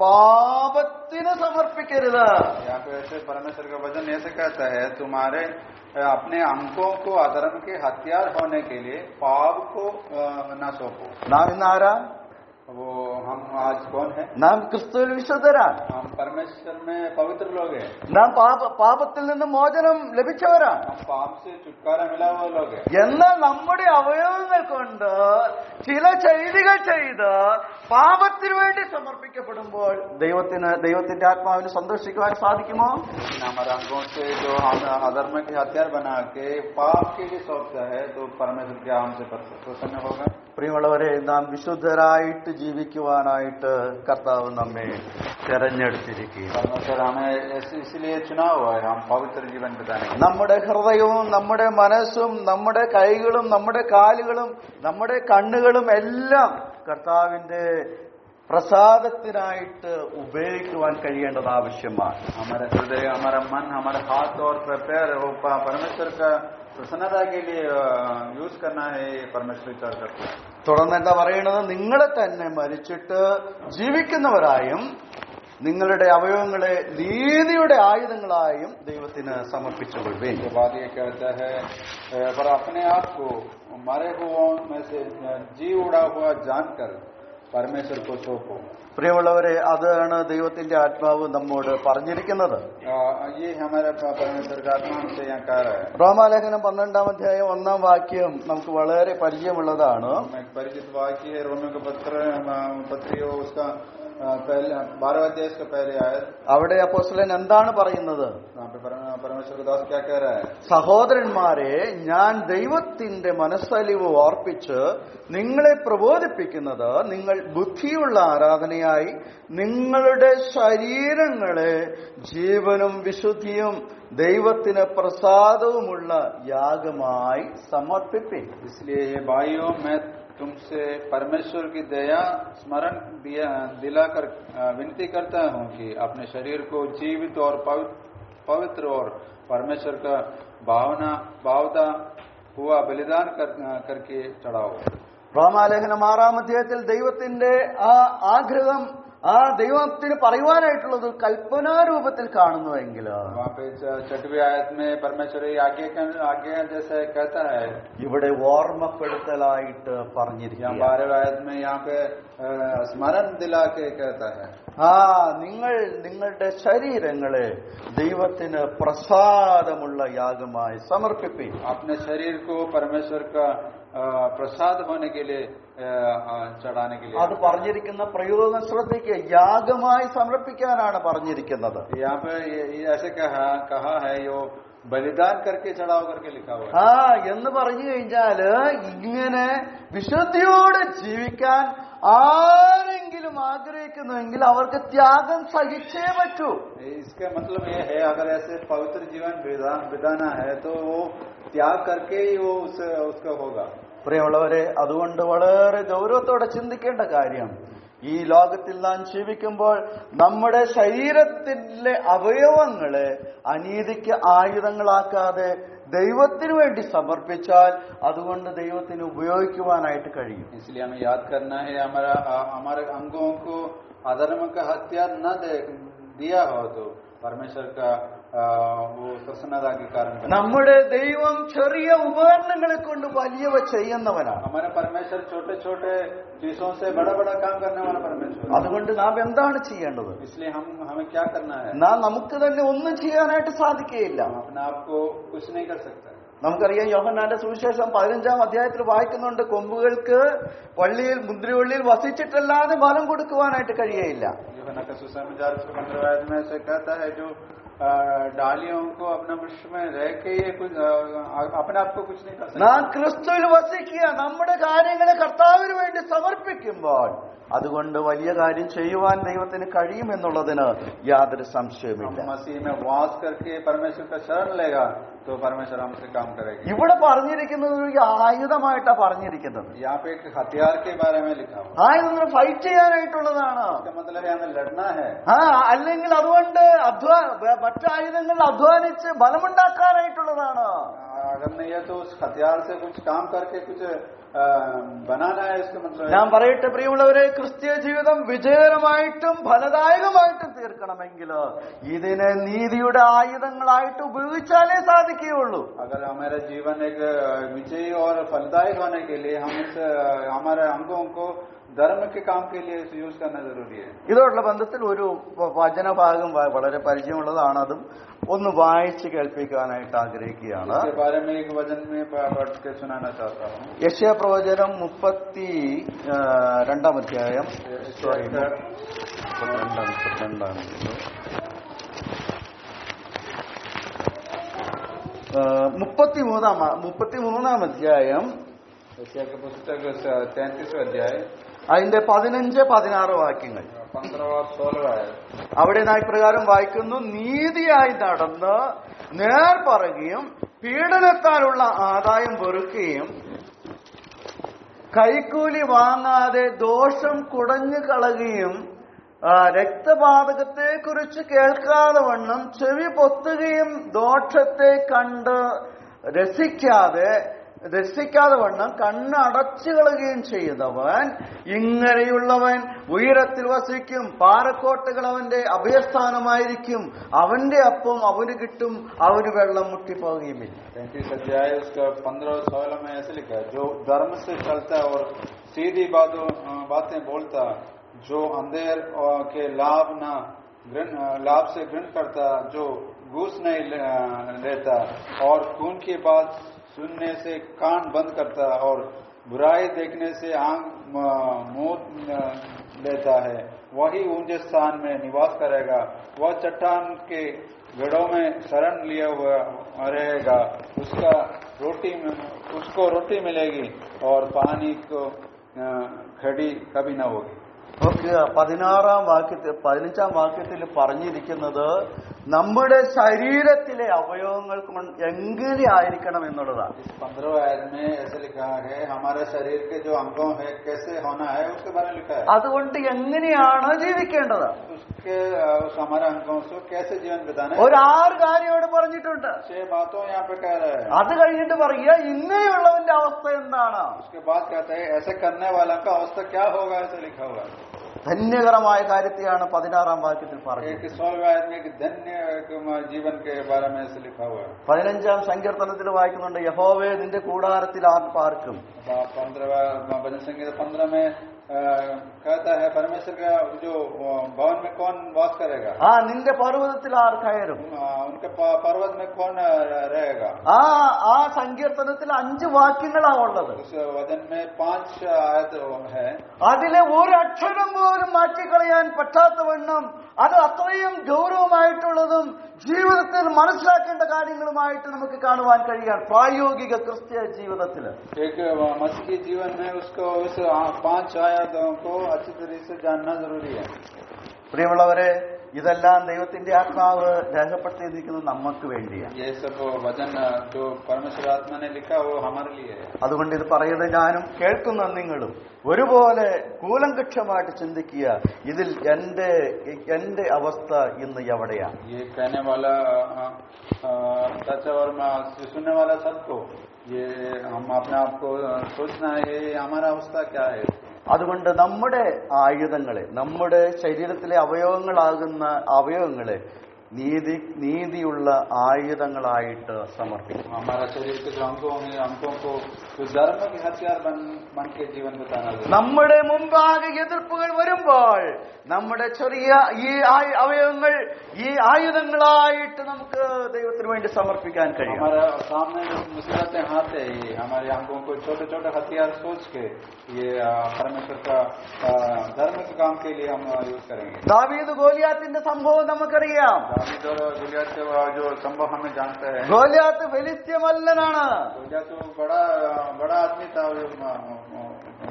പാപത്തിന് സമർപ്പിക്കരുത്. यहाँ पे ऐसे परमेश्वर का वचन ऐसे कहता है, तुम्हारे अपने अंगों को अधर्म के हथियार होने के लिए पाप को न सौंपो. നാം ഇന്ന് ആരാ? वो हम आज कौन है? നാം ക്രിസ്തുവിൽ വിശുദ്ധരാണ്. हम परमेश्वर में पवित्र लोग हैं. നാം പാപത്തിൽ നിന്ന് മോചനം ലഭിച്ചവരാണ്. हम पाप से छुटकारा मिला हुआ लोग हैं. എന്നാൽ നമ്മുടെ അവയവങ്ങൾ കൊണ്ട് ചില ചെയ്തികൾ ചെയ്ത് പാപത്തിനു വേണ്ടി സമർപ്പിക്കപ്പെടുമ്പോൾ ദൈവത്തിന്റെ ആത്മാവിന് സന്തോഷിക്കുവാൻ സാധിക്കുമോ? हमारे अंगों से जो हम अधर्म के हथियार बना के पाप के लिए सौंपता है तो परमेश्वर क्या हमसे प्रसन्न होगा? പ്രിയമുള്ളവരെ, നാം വിശുദ്ധരായിട്ട് ജീവിക്കുവാനായിട്ട് കർത്താവ് നമ്മെ തെരഞ്ഞെടുത്തിരിക്കുക. परमेश्वर हमें इसलिए चुना हुआ है, हम पवित्र जीवन बिताने. നമ്മുടെ ഹൃദയവും നമ്മുടെ മനസ്സും നമ്മുടെ കൈകളും നമ്മുടെ കാലുകളും നമ്മുടെ കണ്ണുകളും എല്ലാം കർത്താവിന്റെ പ്രസാദത്തിനായിട്ട് ഉപയോഗിക്കുവാൻ കഴിയേണ്ടത് ആവശ്യമാണ്. हमारे हृदय, हमारा मन, हमारे हाथ और पैर परमेश्वर का प्रसन्नता के लिए यूज करना है, ये परमेश्वर विचार करता है. തുടർന്ന് എന്താ പറയുന്നത്? നിങ്ങളെ തന്നെ മരിച്ചിട്ട് ജീവിക്കുന്നവരായും നിങ്ങളുടെ അവയവങ്ങളെ നീതിയുടെ ആയുധങ്ങളായും ദൈവത്തിന് സമർപ്പിച്ചുകൊള്ളുവിൻ. उसके बाद ये कहता है, पर अपने आप को मरे हुओं में से जी उड़ा हुआ जानकर परमेश्वर को सौंपो. പ്രിയമുള്ളവരെ, അതാണ് ദൈവത്തിന്റെ ആത്മാവ് നമ്മോട് പറഞ്ഞിരിക്കുന്നത്. ये हमारे परमेश्वर का आत्मा हमसे यहाँ कह रहा है. റോമാലേഖനം 12-ാം അധ്യായം 1-ാം വാക്യം നമുക്ക് വളരെ പരിചയമുള്ളതാണ്. एक परिचित वाक्य है, रोमियो का पत्री हो उसका पहले 12 अध्याय का पहले आयत. അവിടെ അപ്പോസ്തലൻ എന്താണ് പറയുന്നത്? वहाँ पे परमेश्वर का दास क्या कह रहा है? സഹോദരന്മാരെ, ഞാൻ ദൈവത്തിന്റെ മനസ്സലിവ് ഓർപ്പിച്ച് നിങ്ങളെ പ്രബോധിപ്പിക്കുന്നത്, നിങ്ങൾ ബുദ്ധിയുള്ള ആരാധനയായി നിങ്ങളുടെ ശരീരങ്ങളെ ജീവനും വിശുദ്ധിയും ദൈവത്തിന് പ്രസാദവുമുള്ള യാഗമായി സമർപ്പിപ്പിൻ. इसलिए ये भाइयों, मैं तुमसे परमेश्वर की दया स्मरण दिलाकर विनती करता हूँ कि अपने शरीर को जीवित और पवित्र और परमेश्वर का भावता हुआ बलिदान करके चढ़ाओ. റോമാലേഖനം 6-ാം അധ്യായത്തിൽ ദൈവത്തിന്റെ ആ ആഗ്രഹം, ആ ദൈവത്തിന് പറയുവാനായിട്ടുള്ളത് കൽപ്പനാരൂപത്തിൽ കാണുന്നുവെങ്കിൽ वहाँ पे 6वीं आयत में परमेश्वर आज्ञा जैसे कहता है, ഇവിടെ ഓർമ്മപ്പെടുത്തലായിട്ട് പറഞ്ഞിരിക്കുകയാണ്. 12 आयत में यहाँ पे स्मरण दिला के कहता है, നിങ്ങൾ നിങ്ങളുടെ ശരീരങ്ങളെ ദൈവത്തിന് പ്രസാദമുള്ള യാഗമായി സമർപ്പിപ്പിൻ. अपने शरीर को परमेश्वर का प्रसाद होने के लिए चढ़ाने के लिए. അത് പറഞ്ഞിരിക്കുന്ന പ്രയോഗം ശ്രദ്ധിക്കുക. യാഗമായി സമർപ്പിക്കാനാണ് പറഞ്ഞിരിക്കുന്നത്. यहाँ पे ये ऐसे कहा है, यो बलिदान करके चढ़ाओ करके लिखा हुआ है. എന്ന് പറഞ്ഞു കഴിഞ്ഞാല് ഇങ്ങനെ വിശുദ്ധിയോടെ ജീവിക്കാൻ ആരെങ്കിലും ആഗ്രഹിക്കുന്നുവെങ്കിൽ അവർക്ക് ത്യാഗം സഹിച്ചേ പറ്റൂ. इसका मतलब ये है, अगर ऐसे पवित्र जीवन बिताना है तो वो त्याग करके ही वो उसका होगा. പ്രിയമുള്ളവരെ, അതുകൊണ്ട് വളരെ ഗൗരവത്തോടെ ചിന്തിക്കേണ്ട കാര്യം, ഈ ലോകത്തിൽ നാം ജീവിക്കുമ്പോൾ നമ്മുടെ ശരീരത്തിലെ അവയവങ്ങളെ അനീതിക്ക് ആയുധങ്ങളാക്കാതെ ദൈവത്തിന് വേണ്ടി സമർപ്പിച്ചാൽ അതുകൊണ്ട് ദൈവത്തിന് ഉപയോഗിക്കുവാനായിട്ട് കഴിയും. इसलिए हमें याद करना है, हमारे अंगों को अधर्म का हथियार न दिया हो तो परमेश्वर का वो प्रसन्नता के कारण. നമ്മുടെ ദൈവം ചെറിയ ഉപകരണങ്ങളെ കൊണ്ട് വലിയവ ചെയ്യുന്നവനാണ്. हमारे परमेश्वर छोटे छोटे चीजों से बड़ा बड़ा काम करने वाला परमेश्वर. അതുകൊണ്ട് നാം എന്താണ് ചെയ്യേണ്ടത്? इसलिए हमें क्या करना है? നാം നമുക്ക് തന്നെ ഒന്നും ചെയ്യാനായിട്ട് സാധിക്കുകയില്ല. हम अपने आप को कुछ नहीं कर सकते. നമുക്കറിയാം, യോഹന്നാന്റെ സുവിശേഷം 15-ാം അധ്യായത്തിൽ വായിക്കുന്നുണ്ട്, കൊമ്പുകൾക്ക് വള്ളിയിൽ മുന്തിരിവള്ളിയിൽ വസിച്ചിട്ടല്ലാതെ ഫലം കൊടുക്കുവാനായിട്ട് കഴിയുകയില്ല. यूहन्ना का सुसमाचार 15 में से कहता है, जो डालियों को अपने वृक्ष में रह के ये कुछ अपने आप को कुछ नहीं कर सकते. നാം ക്രിസ്തുവിൽ വസിക്കുക, നമ്മുടെ കാര്യങ്ങളെ കർത്താവിന് വേണ്ടി സമർപ്പിക്കുമ്പോൾ അതുകൊണ്ട് വലിയ കാര്യം ചെയ്യുവാൻ ദൈവത്തിന് കഴിയുമെന്നുള്ളതിന് യാതൊരു സംശയവുമില്ല. मसीह में वास करके परमेश्वर का शरण लेगा तो परमेश्वर हमसे काम करेगा. ഇവിടെ പറഞ്ഞിരിക്കുന്നത് ഒരു ആയുധമായിട്ടാണ് പറഞ്ഞിരിക്കുന്നത്. यहाँ पे एक हथियार के बारे में लिखा हुआ. ആയുധങ്ങൾ ഫൈറ്റ് ചെയ്യാനായിട്ടുള്ളതാണ്. इसका मतलब है हमें लड़ना है. അല്ലെങ്കിൽ അതുകൊണ്ട് മറ്റായുധങ്ങൾ അധ്വാനിച്ച് ബലമുണ്ടാക്കാനായിട്ടുള്ളതാണ്. अगर नहीं है तो उस हथियार से कुछ काम करके कुछ बनाना है. इसका मतलब ഞാൻ പറയട്ടെ പ്രിയമുള്ളവരെ, ക്രിസ്തീയ ജീവിതം വിജയകരമായിട്ടും ഫലദായകമായിട്ടും തീർക്കണമെങ്കിൽ ഇതിനെ നീതിയുടെ ആയുധങ്ങളായിട്ട് ഉപയോഗിച്ചാലേ സാധിക്കുകയുള്ളൂ. अगर हमारा जीवन एक विजयी और फलदायक होने के लिए हम हमारे अंगों को धर्म के काम के लिए यूज करना जरूरी है। ഇതോടുള്ള ബന്ധത്തിൽ ഒരു വചനഭാഗം വളരെ പരിചയമുള്ളതാണ്. അതും ഒന്ന് വായിച്ച് കേൾപ്പിക്കാനായിട്ട് ആഗ്രഹിക്കുകയാണ്. इसके बारे में एक वचन में पढ़ के सुनाना चाहता हूँ। യെശയ്യാ പ്രവചനം 32-ാം അധ്യായം 33-ാം അധ്യായം यशायाह के पुस्तक 33वां अध्याय അതിന്റെ 15-16 വാക്യങ്ങൾ. 15 और 16 है। അവിടെ നാം ഇപ്രകാരം വായിക്കുന്നു: നീതിയായി നടന്ന് നേർ പറയുകയും പീഡനത്താലുള്ള ആദായം വെറുക്കുകയും കൈക്കൂലി വാങ്ങാതെ ദോഷം കുടഞ്ഞു കളയുകയും രക്തപാതകത്തെക്കുറിച്ച് കേൾക്കാതെ വണ്ണം ചെവി പൊത്തുകയും ദോഷത്തെ കണ്ട് രസിക്കാതെ വണ്ണം കണ്ണ് അടച്ചു കളയുകയും ചെയ്തവൻ ഇങ്ങനെയുള്ളവൻ ഉയരത്തിൽ വസിക്കും. പാറക്കോട്ടകൾ അവന്റെ അഭയസ്ഥാനമായിരിക്കും. അവന്റെ അപ്പം അവന് കിട്ടും, അവന് വെള്ളം മുട്ടിപ്പോകുകയുമില്ല. 35 अध्याय उसका 15 और 16 में ऐसे लिखा है: जो धर्म से चलता और सीधी बातें बोलता, जो अंधेर के लाभ से घृण करता, जो घूस नहीं लेता और खून की बात सुनने से कान बंद करता और बुराई देखने से आंख मूंद लेता है, वही ऊंचे स्थान में निवास करेगा। वह चट्टान के गढ़ों में शरण लिए हुआ रहेगा। उसको रोटी मिलेगी और पानी को खड़ी कभी न होगी। 15-ാം വാക്യത്തിൽ പറഞ്ഞിരിക്കുന്നത് നമ്മുടെ ശരീരത്തിലെ അവയവങ്ങൾ എങ്ങനെ ആയിരിക്കണം എന്നുള്ളതാണ്. 15 आयत में ऐसे लिखा है हमारे शरीर के जो अंगों है कैसे होना है उसके बारे में लिखा है। അതുകൊണ്ട് എങ്ങനെയാണ് ജീവിക്കേണ്ടത്, हमारे अंगों से कैसे जीवन बिताना है, ഒരു 6 കാര്യോട് പറഞ്ഞിട്ടുണ്ട്. 6 बातों यहाँ पे कह रहे हैं। അത് കഴിഞ്ഞിട്ട് പറയുക ഇങ്ങനെയുള്ളവന്റെ അവസ്ഥ എന്താണ്. उसके बाद कहते हैं ऐसे करने वाला का अवस्था क्या होगा, ऐसे लिखा हुआ है। ധന്യകരമായ കാര്യത്തെയാണ് 16-ാം വാക്യത്തിൽ പറഞ്ഞത്. 16 आयत में धन्य जीवन के बारे में ऐसे लिखा हुआ है। 15-ാം സങ്കീർത്തനത്തിൽ വായിക്കുന്നുണ്ട്: യഹോവേ നിന്റെ കൂടാരത്തിൽ ആർ പാർക്കും. 15वां भजन संगीत 15 में कहता है परमेश्वर का जो भवन में कौन वास करेगा, നിന്റെ പർവ്വതത്തിൽ ആർ കയറും. उनके पर्वत में कौन रहेगा। ആ സങ്കീർത്തനത്തിൽ 5 വാക്യങ്ങളാണ് ഉള്ളത്. उस वचन में 5 आयत है। അതിലെ ഒരു അക്ഷരം പോലും മാറ്റിക്കളയാൻ പറ്റാത്തവണ്ണം അത് അത്രയും ഗൗരവമായിട്ടുള്ളതും ജീവിതത്തിൽ മനസ്സിലാക്കേണ്ട കാര്യങ്ങളുമായിട്ട് നമുക്ക് കാണുവാൻ കഴിയാൻ പ്രായോഗിക ക്രിസ്ത്യ ജീവിതത്തിൽ. एक मसीही जीवन में उसको उस 5 आयतों को अच्छी तरह से जानना जरूरी है। പ്രിയമുള്ളവരെ, ഇതെല്ലാം ദൈവത്തിന്റെ ആത്മാവ് രേഖപ്പെടുത്തിയിരിക്കുന്നത് നമുക്ക് വേണ്ടിയാണ്. ये सब वचन जो परमेश्वर आत्मा ने लिखा वो हमारे लिए है। അതുകൊണ്ട് ഇത് പറയുന്നത് ഞാനും കേൾക്കുന്ന നിങ്ങളും ഒരുപോലെ കൂലങ്കക്ഷമായിട്ട് ചിന്തിക്കുക, ഇതിൽ എന്റെ അവസ്ഥ ഇന്ന് എവിടെയാണ്. ये कहने वाला सच और सुनने वाला सबको ये हम अपने आप को सोचना है हमारा अवस्था क्या है। അതുകൊണ്ട് നമ്മുടെ ആയുധങ്ങളെ, നമ്മുടെ ശരീരത്തിലെ അവയവങ്ങളെ നീതിയുള്ള ആയുധങ്ങളായിട്ട് സമർപ്പിക്കും. हमारा शरीर के जो अंगों हैं, अंगों को जो धर्म के हथियार बन के जीवन बिताना है। നമ്മുടെ മുമ്പാകെ എതിർപ്പുകൾ വരുമ്പോൾ നമ്മുടെ ചെറിയ ഈ അവയവങ്ങൾ ഈ ആയുധങ്ങളായിട്ട് നമുക്ക് ദൈവത്തിന് വേണ്ടി സമർപ്പിക്കാൻ കഴിയും. हमारे सामने जो मुसीबतें आते हैं, हमारे अंगों को छोटे छोटे हथियार सोच के ये परमेश्वर का धर्म के काम के लिए हम यूज करेंगे। ദാവീദ് ഗോലിയാത്തിന്റെ സംഭവം നമുക്കറിയാം. दाऊद और गोलियत के जो संभव हमें जानते हैं। ഗോലിയാത്ത് ഫെലിസ്ത്യ മല്ലനാണ്. गोलियत तो बड़ा आदमी था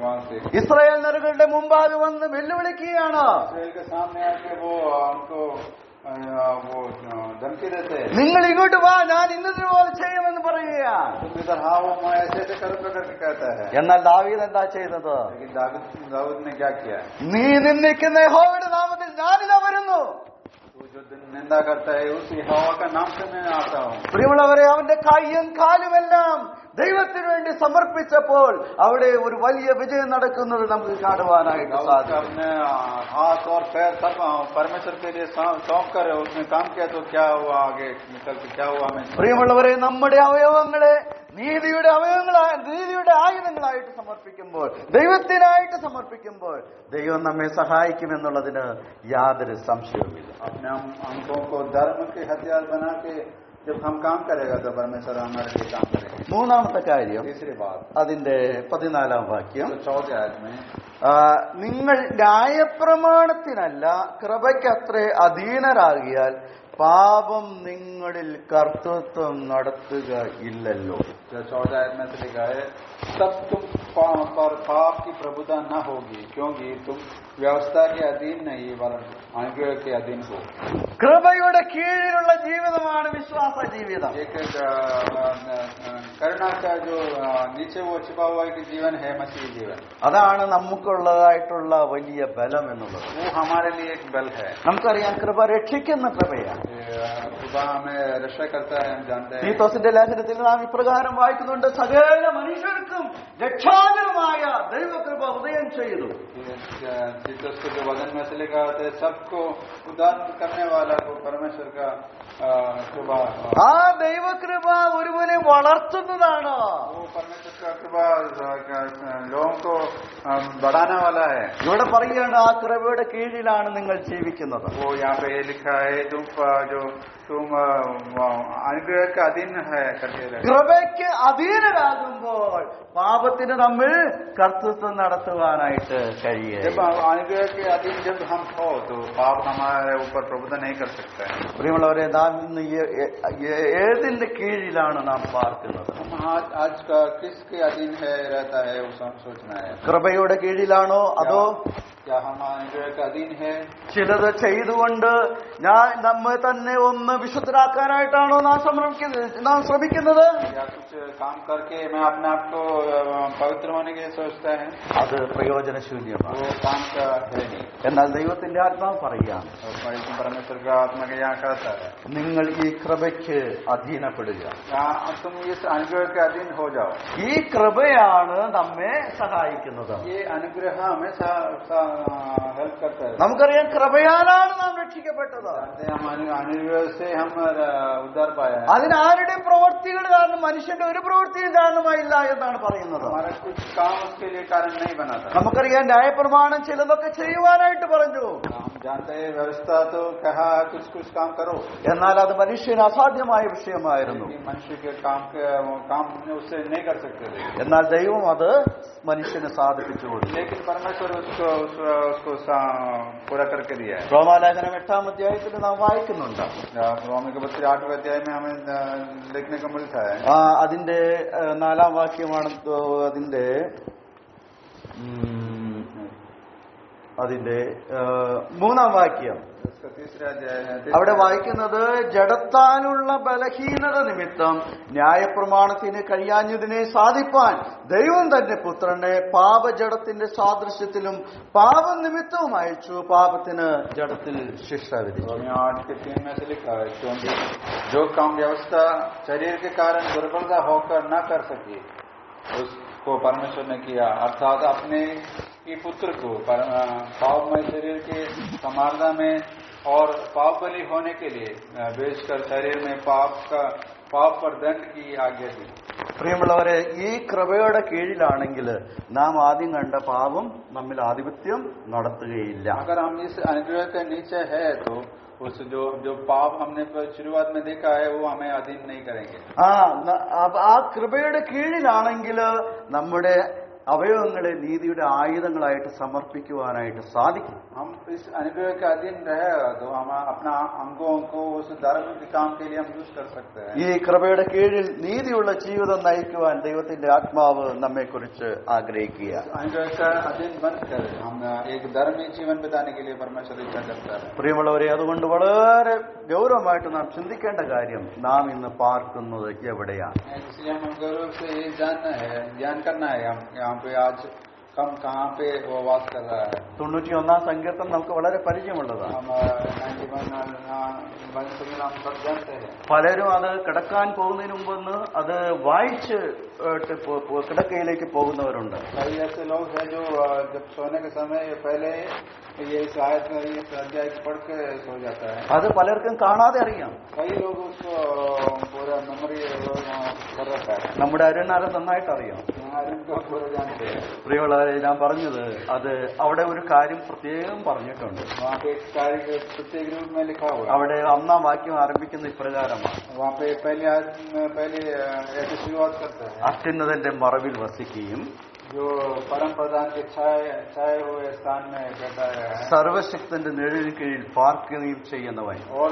वहां से। ഇസ്രായേൽ നഗരങ്ങളുടെ മുമ്പാകെ വന്ന് വെല്ലുവിളിക്കുകയാണ്. इस्राएल के सामने आके वो हमको वो धमकी देते हैं, നിങ്ങൾ ഇങ്ങോട്ട് വാ, ഞാൻ ഇന്നതുപോലെ ചെയ്യുമെന്ന് പറയുകയാണ്. तुम इधर हाँ वो मैं ऐसे ऐसे करूंगा करके कहता है। എന്നാൽ ദാവീദ് എന്താ ചെയ്തത്? लेकिन दाऊद ने क्या किया? നീ നിന്ദിക്കുന്ന യഹോവയുടെ നാമത്തിൽ ഞാനിതാ വരുന്നു. वो जो निंदा करता है उस यहोवा का नाम से मैं आता हूँ। പ്രിയമുള്ളവരെ, അവന്റെ കൈയും കാലുമെല്ലാം ദൈവത്തിന് വേണ്ടി സമർപ്പിച്ചപ്പോൾ അവിടെ ഒരു വലിയ വിജയം നടക്കുന്നത് നമുക്ക് കാണുവാനായിട്ട് സാധിക്കും. अपने हाथ और पैर सब परमेश्वर के लिए सौंप कर उसने काम किया तो क्या हुआ, आगे निकल क्या हुआ हमें। പ്രിയമുള്ളവരെ, നമ്മുടെ അവയവങ്ങളെ നീതിയുടെ ആയുധങ്ങളായി ദൈവത്തിനായിട്ട് സമർപ്പിക്കുമ്പോൾ, ദൈവത്തിനായിട്ട് സമർപ്പിക്കുമ്പോൾ ദൈവം നമ്മെ സഹായിക്കുമെന്നുള്ളതിന് യാതൊരു സംശയവുമില്ല. अपने अंगों को धर्म के हथियार बना के जब हम काम करेगा तो परमेश्वर हमारे लिए काम करेंगे. മൂന്നാമത്തെ കാര്യം, तीसरी बात, അതിന്റെ 14-ാം വാക്യം, तो 14 आयत में, നിങ്ങൾ ന്യായപ്രമാണത്തിനല്ല കൃപയ്ക്കത്രേ അധീനരാകിയാൽ പാപം നിങ്ങളിൽ കർത്തൃത്വം നടത്തുക ഇല്ലല്ലോ. 14 आयत में से लिखा है, तब तुम पर पाप की प्रभुता न होगी, क्योंकि तुम व्यवस्था के अधीन नहीं वरन अनुग्रह के अधीन हो. കൃപയുടെ കീഴിലുള്ള ജീവിതമാണ് വിശ്വാസ ജീവിതം. एक करुणा का जो नीचे वो छिपा हुआ एक जीवन है, मसीही जीवन. അതാണ് നമുക്കുള്ളതായിട്ടുള്ള വലിയ ബലം എന്നുള്ളത്. वो हमारे लिए एक बल है. നമുക്കറിയാം, കൃപ രക്ഷിക്കുന്ന കൃപയാണ്. खुदा हमें रक्षा करता है, हम जानते हैं. തീത്തോസിന്റെ ലേഖനത്തിൽ നാം ഇപ്രകാരം വായിക്കുന്നുണ്ട്, സകല മനുഷ്യർക്കും രക്ഷാകരമായ ദൈവകൃപ ഉദയം ചെയ്തു. तीतुस के जो वचन में से लिखा होता है, सबको उद्धार करने वाला को परमेश्वर का कृपा. ആ ദൈവകൃപ ഒരുവനെ വളർത്തുന്നതാണ്. वो परमेश्वर का कृपा लोगों को बढ़ाने वाला है. ഇവിടെ പറയുകയാണ്, ആ കൃപയുടെ കീഴിലാണ് നിങ്ങൾ ജീവിക്കുന്നത്. वो यहाँ पे लिखा है, तुम अनुग्रह का अधीन है करके. കൃപയ്ക്ക് അധീനരാകുമ്പോൾ പാപത്തിന് നമ്മൾ കർത്തൃത്വം നടത്തുവാനായിട്ട് കഴിയും. जब अनुग्रह के अधीन जब हम हो तो पाप हमारे ऊपर प्रभुता नहीं कर सकता है. പ്രിയമുള്ളവരെ, നാം ഇന്ന് ഏതിന്റെ കീഴിലാണ് നാം പാർക്കുന്നത്? हम आज का किसके अधीन है रहता है, वो सोचना है. കൃപയുടെ കീഴിലാണോ അതോ क्या हम अनुग्रह का अधीन है? ചിലത് ചെയ്തുകൊണ്ട് നമ്മെ തന്നെ ഒന്ന് വിശുദ്ധരാക്കാനായിട്ടാണോ നാം ശ്രമിക്കുന്നത്? या कुछ काम करके मैं अपने आप को पवित्र होने के लिए सोचता है? അത് പ്രയോജനശൂന്യമാണ്. वो काम का है नहीं. എന്നാൽ ദൈവത്തിന്റെ ആത്മാവ് പറയുകയാണ്, परमेश्वर का आत्मा के यहाँ कहता है, നിങ്ങൾ ഈ കൃപയ്ക്ക് അധീനപ്പെടുക. तुम इस अनुग्रह के अधीन हो जाओ. ഈ കൃപയാണ് നമ്മെ സഹായിക്കുന്നത്. ये अनुग्रह हमें हेल्प करता है. നമുക്കറിയാം, കൃപയാലാണ് നാം രക്ഷിക്കപ്പെട്ടത്. हम अनुग्रह से हम उद्धार पाया है. അതിനാരുടെയും പ്രവൃത്തികൾ കാരണം, മനുഷ്യന്റെ ഒരു പ്രവൃത്തിയും കാരണമായില്ല എന്നാണ് പറയുന്നത്. हमारा कुछ काम उसके लिए कारण नहीं बना था. നമുക്കറിയാം, ന്യായപ്രമാണം ചിലതൊക്കെ ചെയ്യുവാനായിട്ട് പറഞ്ഞു. हम जानते हैं व्यवस्था तो कहा कुछ कुछ काम करो, എന്നാൽ അത് മനുഷ്യന് അസാധ്യമായ വിഷയമായിരുന്നു. मनुष्य के काम उससे नहीं कर सकते थे. എന്നാൽ ദൈവം അത് മനുഷ്യന് സാധിപ്പിച്ചു കൊടുത്തു. लेकिन परमेश्वर उसको पूरा करके दिया है. റോമാലേഖനം 8-ാം അധ്യായത്തിൽ നാം വായിക്കുന്നുണ്ട്. रोमी के 8वें अध्याय में हमें देखने को मिलता है. അതിന്റെ 4-ാം വാക്യമാണ് അതിന്റെ 3-ാം വാക്യം. അവിടെ വായിക്കുന്നത്, ജഡത്താലുള്ള ബലഹീനത നിമിത്തം ന്യായപ്രമാണത്തിന് കഴിയാഞ്ഞതിനെ സാധിപ്പാൻ ദൈവം തന്നെ പുത്രനെ പാപജഡത്തിന്റെ സാദൃശ്യത്തിലും പാപം നിമിത്തവും അയച്ചു, പാപത്തിന് ജഡത്തിൽ ശിക്ഷ വിധിച്ചു. 8:3 में से लिखा है, क्योंकि जो काम व्यवस्था शरीर के कारण दुर्बलता होकर न कर सकी उसको परमेश्वर ने किया, अर्थात अपने ही पुत्र को पापमय शरीर के समारना में और पाप बलि होने के लिए भेजकर शरीर में पाप पर दंड की आज्ञा दी. പ്രിയമുള്ളവരെ, ഈ കൃപയുടെ കീഴിലാണെങ്കിൽ നാം ആദ്യം കണ്ട പാപം നമ്മിൽ ആധിപത്യം നടത്തുകയില്ല. अगर हम इस अनुग्रह के नीचे है तो उस जो पाप हमने शुरुआत में देखा है वो हमें अधीन नहीं करेंगे. ആ കൃപയുടെ കീഴിലാണെങ്കിൽ നമ്മുടെ അവയവങ്ങളെ നീതിയുടെ ആയുധങ്ങളായിട്ട് സമർപ്പിക്കുവാനായിട്ട് സാധിക്കും. हम इस अनुग्रह के अधीन रहेगा तो हम अपना अंगों को उस धर्म के काम के लिए हम यूज कर सकते हैं. ഈ കൃപയുടെ കീഴിൽ നീതിയുള്ള ജീവിതം നയിക്കുവാൻ ദൈവത്തിന്റെ ആത്മാവ് നമ്മെ കുറിച്ച് ആഗ്രഹിക്കുക. अनुग्रह का अधीन बनकर हम एक धर्मी जीवन बिताने के लिए परमेश्वर इच्छा करता है. പ്രിയമുള്ളവരെ, അതുകൊണ്ട് വളരെ ഗൗരവമായിട്ട് നാം ചിന്തിക്കേണ്ട കാര്യം, നാം ഇന്ന് പാർക്കുന്നത് എവിടെയാണ്? इसलिए हम गौरव से ये जानना है, ज्ञान करना है हम यहाँ पे आज कम कहाँ पे वो वास कर रहा है। 91 സങ്കീർത്തനം നമുക്ക് വളരെ പരിചയമുള്ളതാണ്. हम 91 हम सब जानते हैं. പലരും അത് കിടക്കാൻ പോകുന്നതിന് മുമ്പ് അത് വായിച്ച് കിടക്കയിലേക്ക് പോകുന്നവരുണ്ട്. कई ऐसे लोग हैं जो जब सोने के समय पहले ये शायद इस अध्याय पढ़ के सो जाता है. അത് പലർക്കും കാണാതെ അറിയാം. कई लोग उसको पूरा मेमोरी कर रखा है. നമ്മുടെ അരുണാരെ നന്നായിട്ട് അറിയാം. उनको पूरा जानते हैं. പ്രിയമുള്ളവരെ, ഞാൻ പറഞ്ഞത് അത് അവിടെ ഒരു കാര്യം പ്രത്യേകം പറഞ്ഞിട്ടുണ്ട്. वहाँ पे एक कार्य प्रत्येक रूप में लिखा हुआ है. അവിടെ 1-ാം വാക്യം ആരംഭിക്കുന്ന ഇപ്രകാരമാണ്. वहाँ पे पहले ऐसे शुरुआत करता है. അത്യുന്നതന്റെ മറവിൽ വസിക്കുകയും जो परम प्रधान के छाए हुए स्थान में बैठा है, സർവശക്തന്റെ നിഴലിന് കീഴിൽ പാർക്കുകയും ചെയ്യുന്നവൻ. और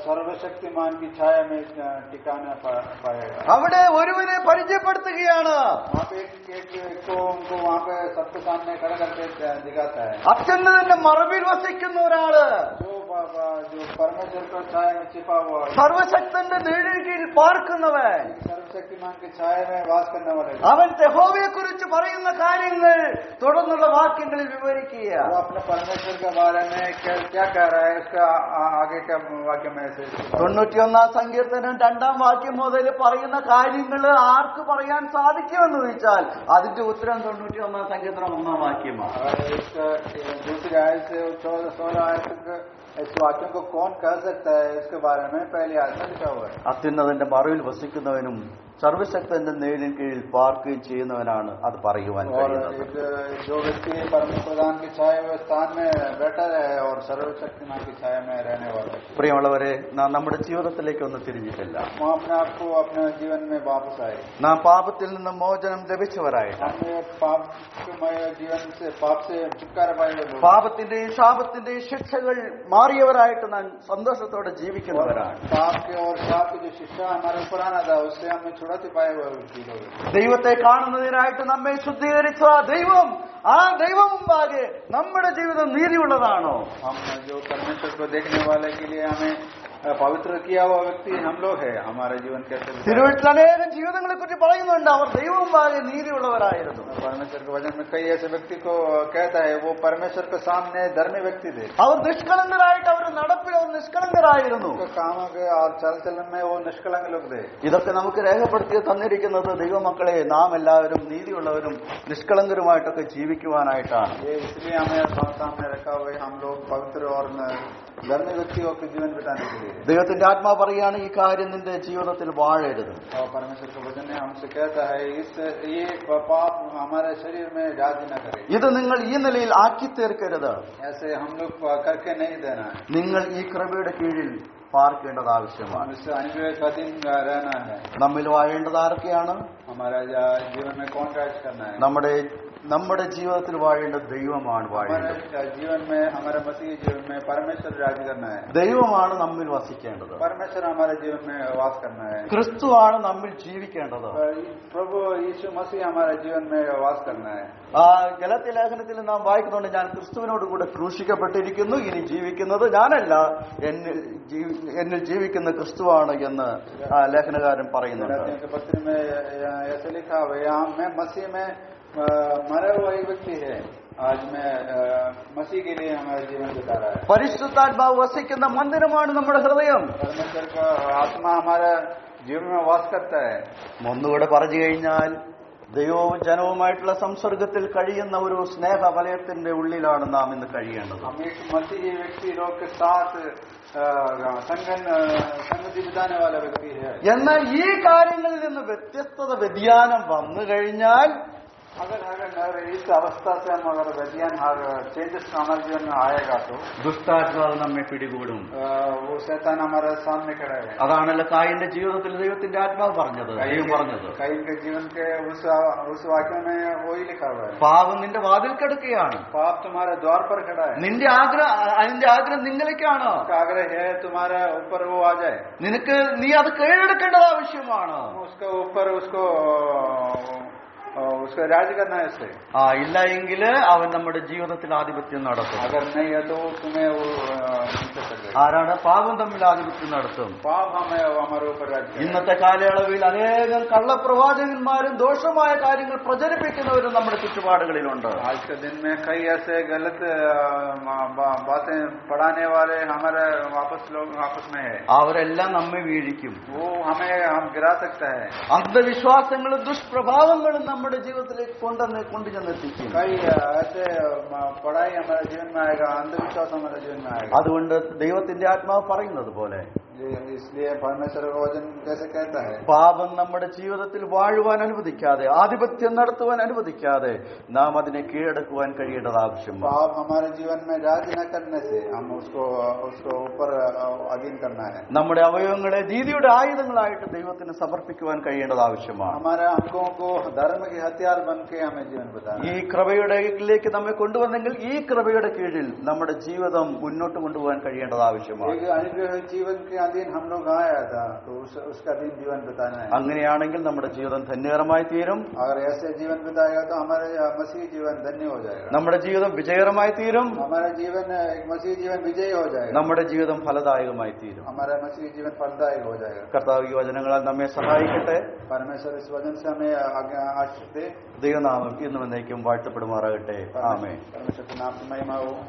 सर्वशक्तिमान की छाया में ठिकाना पाएगा. അവിടെ ഒരുവനെ പരിചയപ്പെടുത്തുകയാണ്. वहाँ पे उनको वहाँ पे सबके सामने खड़ा करके दिखाता है. അത്യുന്നതന്റെ മറവിൽ വസിക്കുന്ന ഒരാള്, जो परमेश्वर को छाया में छिपा हुआ है, സർവശക്തന്റെ നിഴലിന് കീഴിൽ പാർക്കുന്നവൻ, सर्वशक्तिमान की छाया में वास करने वाले, അവൻ യഹോവയെ കുറിച്ച് പറയുന്ന കാര്യങ്ങൾ തുടർന്നുള്ള വാക്യങ്ങളിൽ വിവരിക്കുക. वो अपने परमेश्वर के बारे में क्या कह रहा है, इसका आगे का वाक्य में से 91-ാം സങ്കീർത്തനം 2-ാം വാക്യം മുതൽ പറയുന്ന കാര്യങ്ങൾ ആർക്ക് പറയാൻ സാധിക്കുമെന്ന് ചോദിച്ചാൽ അതിന്റെ ഉത്തരം 91-ാം സങ്കീർത്തനം 1-ാം വാക്യമാണ്. दूसरी आयत से 16 आयत तक इस वाक्यों को कौन कह सकता है, इसके बारे में पहले आयत में लिखा हुआ है. അത്യുന്നതന്റെ മറവിൽ വസിക്കുന്നവനും സർവശക്തന്റെ നിഴലിൻ കീഴിൽ പാർക്കുകയും ചെയ്യുന്നവനാണ് അത് പറയുവാൻ കഴിയുന്നത്. जो व्यक्ति परम प्रधान की छाया हुए स्थान में बैठा रहे और सर्वशक्तिमान की छाया में रहने वाला. പ്രിയമുള്ളവരെ, നാം നമ്മുടെ ജീവിതത്തിലേക്ക് ഒന്ന് തിരിഞ്ഞിട്ടില്ല. हम अपने आप को अपने जीवन में वापस आए. നാം പാപത്തിൽ നിന്ന് മോചനം ലഭിച്ചവരായിട്ട്, हमने पापमय जीवन से पाप से छुटकारा पाए लोग, പാപത്തിന്റെയും ശാപത്തിന്റെയും ശിക്ഷകൾ മാറിയവരായിട്ട് നാം സന്തോഷത്തോടെ ജീവിക്കുന്നവരാണ്. पाप के और शाप की जो शिक्षा हमारे ऊपर आना था उससे हमें छुड़ाते पाए हुए लोग. ദൈവത്തെ കാണുന്നതിനായിട്ട് നമ്മെ ശുദ്ധീകരിച്ച ദൈവം, ആ ദൈവം മുമ്പാകെ നമ്മുടെ ജീവിതം നീതിയുള്ളതാണോ? हम जो परमेश्वर को देखने वाले के लिए हमें पवित्र किया हुआ व्यक्ति हम लोग है. हमारे जीवन कैसे തിരുവഴുത്തിൽ അനേകം ജീവിതങ്ങളെ കുറിച്ച് പറയുന്നുണ്ട്. അവർ ദൈവം മുമ്പാകെ നീതിയുള്ളവരായിരുന്നു. परमेश्वर के वचन में कई ऐसे व्यक्ति को कहता है वो परमेश्वर के सामने धर्मी व्यक्ति थे. അവർ നിഷ്കളങ്കരായിട്ട് അവരുടെ നടപ്പിൽ അവർ നിഷ്കളങ്കരായിരുന്നു. कामों के और चल चलन में वो निष्कलंक लोग थे. ഇതൊക്കെ നമുക്ക് രേഖപ്പെടുത്തി തന്നിരിക്കുന്നത് ദൈവമക്കളെ നാം എല്ലാവരും നീതിയുള്ളവരും നിഷ്കളങ്കരുമായിട്ടൊക്കെ ജീവിക്കുവാനായിട്ടാണ്. ये इसलिए हमें सामने रखा हुआ है, हम लोग पवित्र और धर्मी व्यक्तियों के जीवन बिताने के लिए. ദൈവത്തിന്റെ ആത്മാവ് പറയുകയാണ്, ഈ കാര്യം നിന്റെ ജീവിതത്തിൽ വാഴരുത്. और परमेश्वर का वचन हमसे कहता है ये पाप हमारे शरीर में राज न करे. ഇത് നിങ്ങൾ ഈ നിലയിൽ ആക്കി തീർക്കരുത്. ऐसे हम लोग करके नहीं देना है. നിങ്ങൾ ഈ കൃപയുടെ കീഴിൽ പാർക്കേണ്ടത് ആവശ്യമാണ്. इससे अनुग्रह का दिन रहना है. നമ്മിൽ വാഴേണ്ടത് ആരൊക്കെയാണ്? हमारा जीवन में कौन राज करना है? നമ്മുടെ ജീവിതത്തിൽ വാഴേണ്ട ദൈവമാണ് വാഴേണ്ടത്. हमारे जीवन में, हमारे मसीह जीवन में परमेश्वर राज करना है. ദൈവമാണ് നമ്മിൽ വസിക്കേണ്ടത്. परमेश्वर हमारे जीवन में वास करना है. ക്രിസ്തുവാണ് നമ്മിൽ ജീവിക്കേണ്ടത്. प्रभु यीशु मसीह हमारे जीवन में वास करना है. ആ ഗലാത്യ ലേഖനത്തിൽ നാം വായിക്കുന്നുണ്ട്, ഞാൻ ക്രിസ്തുവിനോട് കൂടെ ക്രൂശിക്കപ്പെട്ടിരിക്കുന്നു, ഇനി ജീവിക്കുന്നത് ഞാനല്ല, എന്നിൽ ജീവിക്കുന്ന ക്രിസ്തുവാണ് എന്ന് ലേഖനകാരൻ പറയുന്നുണ്ട്. पत्र में ऐसे लिखा हुआ है, मैं मसीह में मरा हुआ एक व्यक्ति है, आज मैं मसीह के लिए हमारा जीवन बिता रहा है. പരിശുദ്ധാത്മാവ് വസിക്കുന്ന മന്ദിരമാണ് നമ്മുടെ ഹൃദയം. परमेश्वर का आत्मा हमारा जीवन में वास करता है. ഒന്നുകൂടെ പറഞ്ഞു കഴിഞ്ഞാൽ ദൈവവും ജനവുമായിട്ടുള്ള സംസർഗത്തിൽ കഴിയുന്ന ഒരു സ്നേഹവലയത്തിന്റെ ഉള്ളിലാണ് നാം ഇന്ന് കഴിയേണ്ടത്. हम एक मसीही व्यक्ति लोग के साथ संगति बिताने वाला व्यक्ति है. എന്നാൽ ഈ കാര്യങ്ങളിൽ നിന്ന് വ്യത്യസ്തത വന്നു കഴിഞ്ഞാൽ, अगर इस अवस्था से हम अगर व्यतियान चेंजेस हमारे जीवन में आएगा तो ദുഷ്ടാത്മാവ് നമ്മെ പിടികൂടും. वो शैतान हमारे सामने खड़ा है. അതാണല്ലോ കായിന്റെ ജീവിതത്തിൽ ദൈവത്തിന്റെ ആത്മാവ് പറഞ്ഞത്. कई के जीवन के उस वाक्य में वही लिखा हुआ है, പാപം നിന്റെ വാതിൽ കിടക്കുകയാണ്, पाप तुम्हारे द्वार पर खड़ा है. അതിന്റെ ആഗ്രഹം നിങ്ങളിലേക്കാണ്. आग्रह है तुम्हारे ऊपर वो आ जाए, നീ അത് കീഴടക്കേണ്ടത് ആവശ്യമാണ്. उसके ऊपर उसको उसका राज करना है इससे। ഇല്ല എങ്കിൽ അവൻ നമ്മുടെ ജീവിതത്തിൽ ആധിപത്യം നടത്തും. अगर नहीं है तो तुम्हें वो नीचे कर देगा. ആരാണ് പാപം തമ്മിൽ ആധിപത്യം നടത്തും? पाप हमारे ऊपर राज्य करेगा. ഇന്നത്തെ കാലയളവിൽ അനേകം കള്ളപ്രവാചകന്മാരും ദോഷമായ കാര്യങ്ങൾ പ്രചരിപ്പിക്കുന്നവരും നമ്മുടെ ചുറ്റുപാടുകളിലുണ്ട്. आज के दिन में कई ऐसे गलत बातें पढ़ाने वाले हमारे आपस में है. അവരെല്ലാം നമ്മെ വീഴിക്കും. वो हमें हम गिरा सकता है. അന്ധവിശ്വാസങ്ങളും ദുഷ്പ്രഭാവങ്ങളും നമ്മുടെ ജീവിതത്തിലേക്ക് കൊണ്ടുചെന്നെത്തിക്കും. कई ऐसे पढ़ाई हमारे जीवन में आएगा, अंधविश्वास हमारे जीवन में आएगा. അതുകൊണ്ട് ദൈവത്തിന്റെ ആത്മാവ് പറയുന്നത് പോലെ इसलिए परमेश्वर का वचन कैसे कहता है, പാപം നമ്മുടെ ജീവിതത്തിൽ വാഴുവാൻ അനുവദിക്കാതെ, ആധിപത്യം നടത്തുവാൻ അനുവദിക്കാതെ നാം അതിനെ കീഴടക്കുവാൻ കഴിയേണ്ടത് ആവശ്യമാണ്. पाप हमारे जीवन में राज न करने से हम उसको ऊपर अधीन करना है. നമ്മുടെ അവയവങ്ങളെ നീതിയുടെ ആയുധങ്ങളായിട്ട് ദൈവത്തിന് സമർപ്പിക്കുവാൻ കഴിയേണ്ടത് ആവശ്യമാണ്. हमारे अंगों को धर्म के हथियार बन के हमें जीवन बताना. ഈ കൃപയുടെയിലേക്ക് നമ്മെ കൊണ്ടുവന്നെങ്കിൽ ഈ കൃപയുടെ കീഴിൽ നമ്മുടെ ജീവിതം മുന്നോട്ട് കൊണ്ടുപോകാൻ കഴിയേണ്ടത് ആവശ്യമാണ്. एक अनुग्रह जीवन के अधीन हम लोग आया था, तो उसका अधीन जीवन बताना है. അങ്ങനെയാണെങ്കിൽ നമ്മുടെ ജീവിതം ധന്യകരമായി തീരും. अगर ऐसे जीवन बताएगा तो हमारे मसीह जीवन धन्य हो जाएगा. നമ്മുടെ ജീവിതം വിജയകരമായി തീരും. हमारा जीवन एक मसीह जीवन विजयी हो जाएगा. നമ്മുടെ ജീവിതം ഫലദായകമായി തീരും. हमारा मसीह जीवन फलदायक हो जाएगा. കർത്താവ് ഈ വചനങ്ങളാൽ നമ്മെ സഹായിക്കട്ടെ. परमेश्वर इस वचन से हमें आशीष दे. ദൈവനാമം ഇന്നും എന്നേക്കും വാഴ്ത്തപ്പെടുമാറാകട്ടെ. ആമേൻ. परमेश्वर के नाम से महिमा हो.